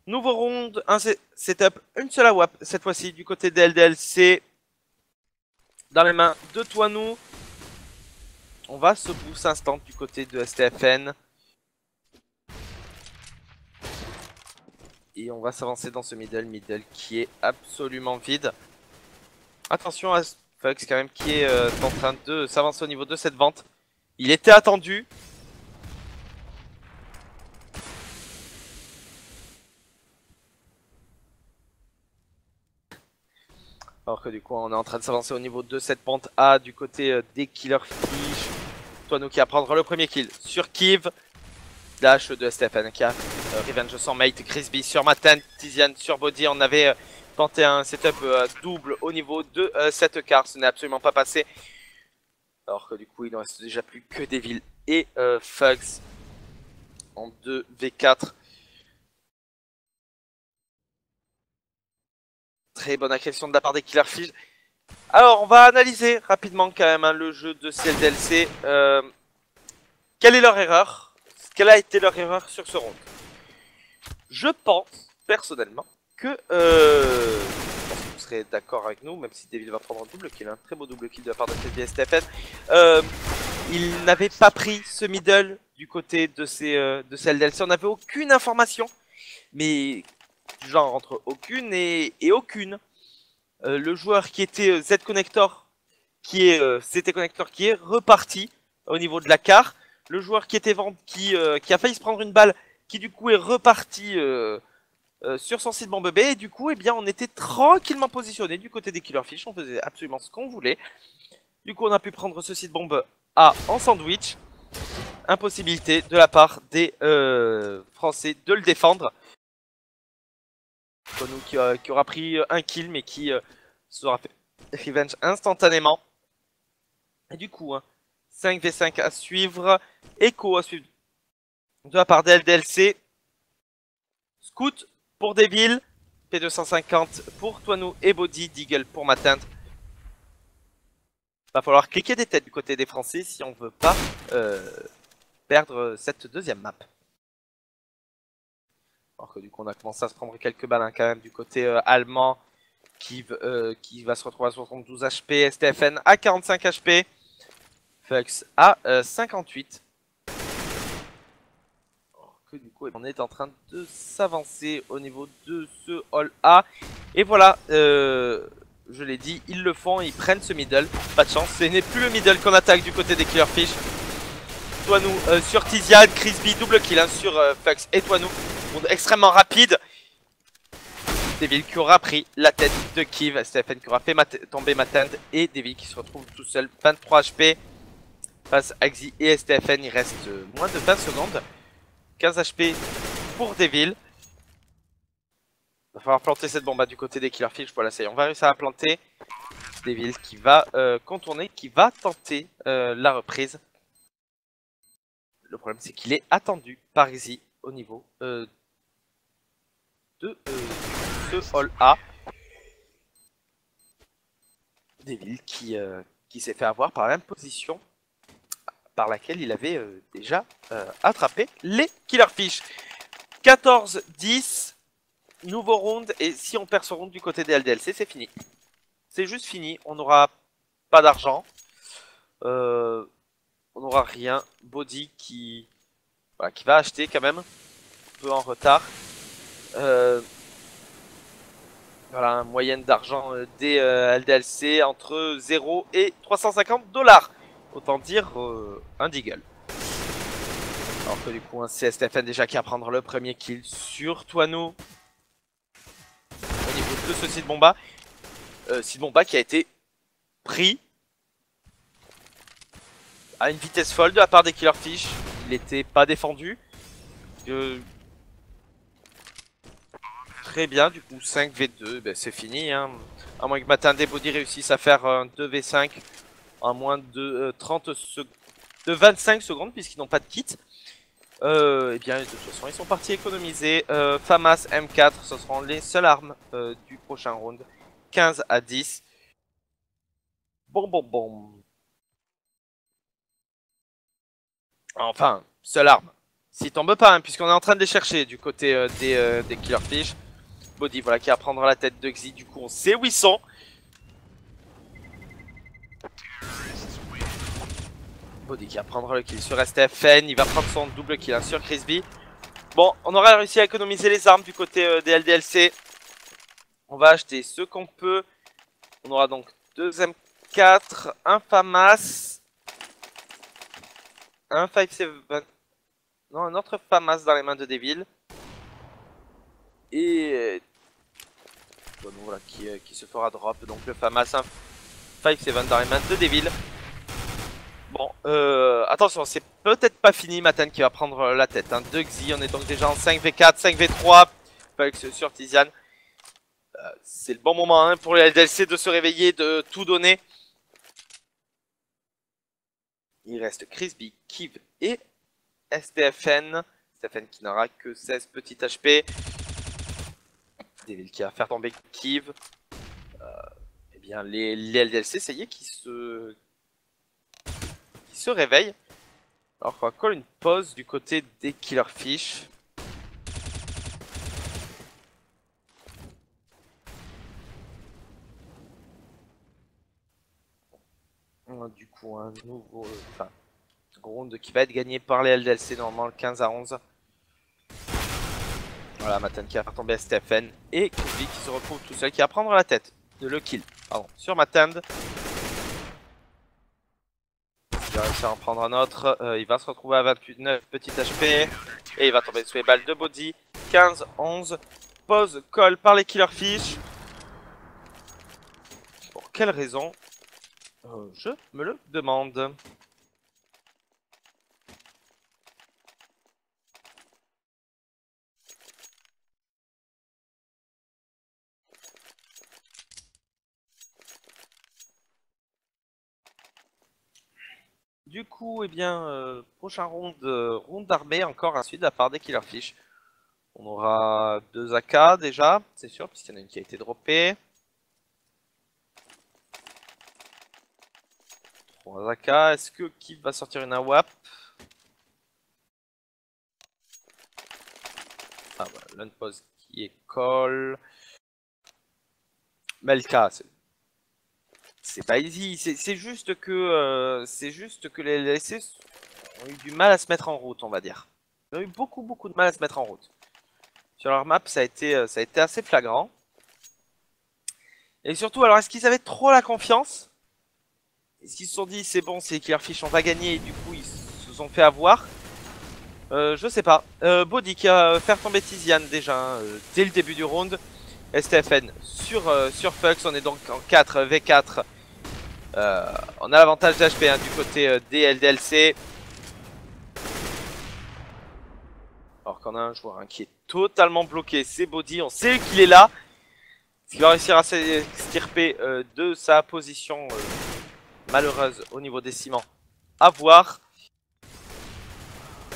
Nouveau round, un setup, une seule AWAP cette fois-ci du côté des LDLC. Dans les mains de Toinou. On va se boost instant du côté de STFN. Et on va s'avancer dans ce middle qui est absolument vide. Attention à Fox quand même qui est en train de s'avancer au niveau de cette vente. Il était attendu. Alors que du coup on est en train de s'avancer au niveau de cette pente A du côté des Killer Fish. Toinou qui va prendre le premier kill sur Kiv. Dash de STFN qui a Revenge sans mate, Crispy sur Maten, Tiziane sur Body. On avait tenté un setup double au niveau de cette carte, ce n'est absolument pas passé. Alors que du coup il ne reste déjà plus que Devil et Fugs en 2v4. Très bonne agression de la part des Killer Fish. Alors on va analyser rapidement quand même hein, le jeu de CLDLC. Quelle est leur erreur? Quelle a été leur erreur sur ce round? Je pense, personnellement, que... je pense que vous serez d'accord avec nous, même si Devil va prendre un double kill, un très beau double kill de la part de STFN. Il n'avait pas pris ce middle du côté de CLDLC. On n'avait aucune information, mais genre entre aucune et aucune. Le joueur qui était Z-Connector, qui est CT Connector, qui est reparti au niveau de la carte. Le joueur qui était qui a failli se prendre une balle, qui du coup est reparti sur son site bombe B. Et du coup, eh bien, on était tranquillement positionné du côté des Killer Fish. On faisait absolument ce qu'on voulait. Du coup, on a pu prendre ce site bombe A en sandwich. Impossibilité de la part des Français de le défendre. Nous qui aura pris un kill, mais qui sera fait revenge instantanément. Et du coup, hein, 5v5 à suivre. Echo à suivre de la part des LDLC. Scout pour Devil. P250 pour Toinou et Body. Deagle pour Matin. Va falloir cliquer des têtes du côté des Français si on veut pas perdre cette deuxième map. Alors que du coup on a commencé à se prendre quelques balles hein, quand même du côté allemand. Qui va se retrouver à 72 HP. STFN à 45 HP. Fux à 58. Alors que du coup on est en train de s'avancer au niveau de ce hall A. Et voilà, je l'ai dit, ils le font, ils prennent ce middle. Pas de chance, ce n'est plus le middle qu'on attaque du côté des Killer Fish. Toinou sur Tiziane, Crispy, double kill hein, sur Fux et Toinou. Monde extrêmement rapide. Devil qui aura pris la tête de Kiv. Stephen qui aura fait tomber Matin. Et Devil qui se retrouve tout seul. 23 HP. Face à Xi et STFN. Il reste moins de 20 secondes. 15 HP pour Devil. Il va falloir planter cette bombe du côté des Killer Fish. Voilà, ça y est, on va réussir à planter. Devil qui va contourner. Qui va tenter la reprise. Le problème c'est qu'il est attendu par Xi au niveau de ce hall A. Devil qui s'est fait avoir par la même position par laquelle il avait déjà attrapé les Killer Fish. 14-10, nouveau round, et si on perd ce round du côté des LDLC, c'est fini. C'est juste fini, on n'aura pas d'argent, on n'aura rien. Body qui va acheter quand même, un peu en retard. Voilà, moyenne d'argent des LDLC entre 0 et 350 $. Autant dire un deagle. Alors que du coup, c'est STFN déjà qui va prendre le premier kill sur Toinou. Au niveau de ce site bomba. Site bomba qui a été pris à une vitesse folle de la part des Killer Fish. Il n'était pas défendu. Très bien, du coup 5v2, ben c'est fini hein. À moins que Matin des Body réussisse à faire un 2v5. en moins de 25 secondes puisqu'ils n'ont pas de kit. Et bien de toute façon ils sont partis économiser. FAMAS M4 ce seront les seules armes du prochain round. 15 à 10. Bon. Enfin, seule arme. S'ils tombent pas, hein, puisqu'on est en train de les chercher du côté des Killerfish. Body, voilà, qui va prendre la tête de Xi. Du coup, on sait où ils sont. Body qui va prendre le kill sur STFN. Il va prendre son double kill hein, sur Crispy. Bon, on aura réussi à économiser les armes du côté des LDLC. On va acheter ce qu'on peut. On aura donc 2 M4, un FAMAS, un 5-7... Non, un autre FAMAS dans les mains de Devil. Et... Bon, voilà, qui se fera drop. Donc le FAMAS, un 5-7 dans les mains de Devil. Bon, attention, c'est peut-être pas fini. Matan qui va prendre la tête hein, de Xi. On est donc déjà en 5v4, 5v3. Pulse sur Tiziane. C'est le bon moment hein, pour les LDLC de se réveiller, de tout donner. Il reste Crispy, Kiv et STFN. STFN qui n'aura que 16 petits HP. Devil qui va faire tomber Kiv. Eh bien, les LDLC, ça y est, qui se réveillent. Alors qu'on va coller une pause du côté des Killerfish. Du coup, un nouveau round qui va être gagné par les LDLC, normalement le 15 à 11. Voilà, Matan qui va faire tomber STFN et Kofi qui se retrouve tout seul, qui va prendre la tête de le kill sur Matan. Il va réussir à en prendre un autre. Il va se retrouver à 29 petits HP et il va tomber sous les balles de Body. 15, 11. Pause, call par les Killerfish. Pour quelle raison? Je me le demande. Du coup, eh bien, prochain round, round d'armée encore à suite de la part des Killerfish. On aura 2 AK déjà, c'est sûr, puisqu'il y en a une qui a été droppée. 3 AK, est-ce que Kiv va sortir une AWAP? Ah voilà, l'unpause qui est call. Melka, c'est pas easy, c'est juste que les LLC ont eu du mal à se mettre en route, on va dire. Ils ont eu beaucoup de mal à se mettre en route. Sur leur map, ça a été assez flagrant. Et surtout, alors est-ce qu'ils avaient trop la confiance? Est-ce qu'ils se sont dit c'est bon, c'est Killerfish, on va gagner et du coup ils se sont fait avoir? Je sais pas. Body qui a fait tomber Tiziane déjà dès le début du round. STFN sur Fux, on est donc en 4v4. On a l'avantage d'HP du côté des LDLC. Alors qu'on a un joueur qui est totalement bloqué, c'est Body, on sait qu'il est là. Il va réussir à s'extirper de sa position malheureuse au niveau des ciments. À voir.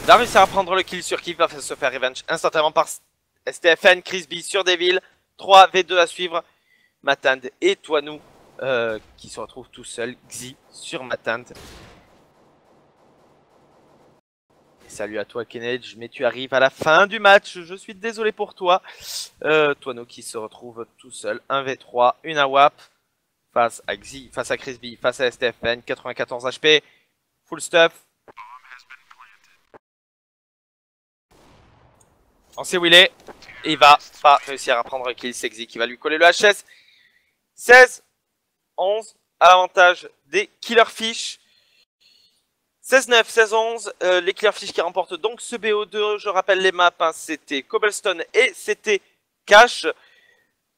Il a réussi à prendre le kill sur qui va se faire revenge instantanément par STFN, Crispy sur Devil. 3v2 à suivre. Matand et Toinou qui se retrouvent tout seuls. Xi sur Matand. Et salut à toi Kennedy, mais tu arrives à la fin du match. Je suis désolé pour toi. Toinou qui se retrouve tout seul. 1v3, une AWAP. Face à Xi, face à Crispy, face à STFN. 94 HP. Full stuff. On sait où il est. Et il va pas réussir à prendre un kill. C'est Xi qui va lui coller le HS. 16, 11 à l'avantage des Killerfish. 16-9, 16-11. Les Killerfish qui remportent donc ce BO2. Je rappelle les maps. Hein, c'était Cobblestone et c'était Cash.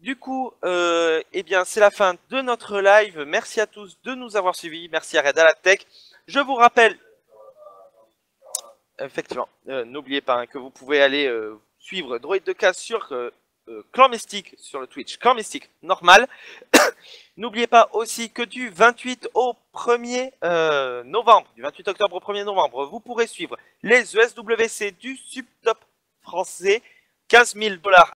Du coup, eh bien, c'est la fin de notre live. Merci à tous de nous avoir suivis. Merci à Red à la Tech. Je vous rappelle, effectivement, n'oubliez pas hein, que vous pouvez aller suivre Droid de Casse sur Clan Mystique, sur le Twitch Clan Mystique normal. N'oubliez pas aussi que du 28 au 1er novembre, du 28 octobre au 1er novembre, vous pourrez suivre les ESWC du Subtop français. 15 000 $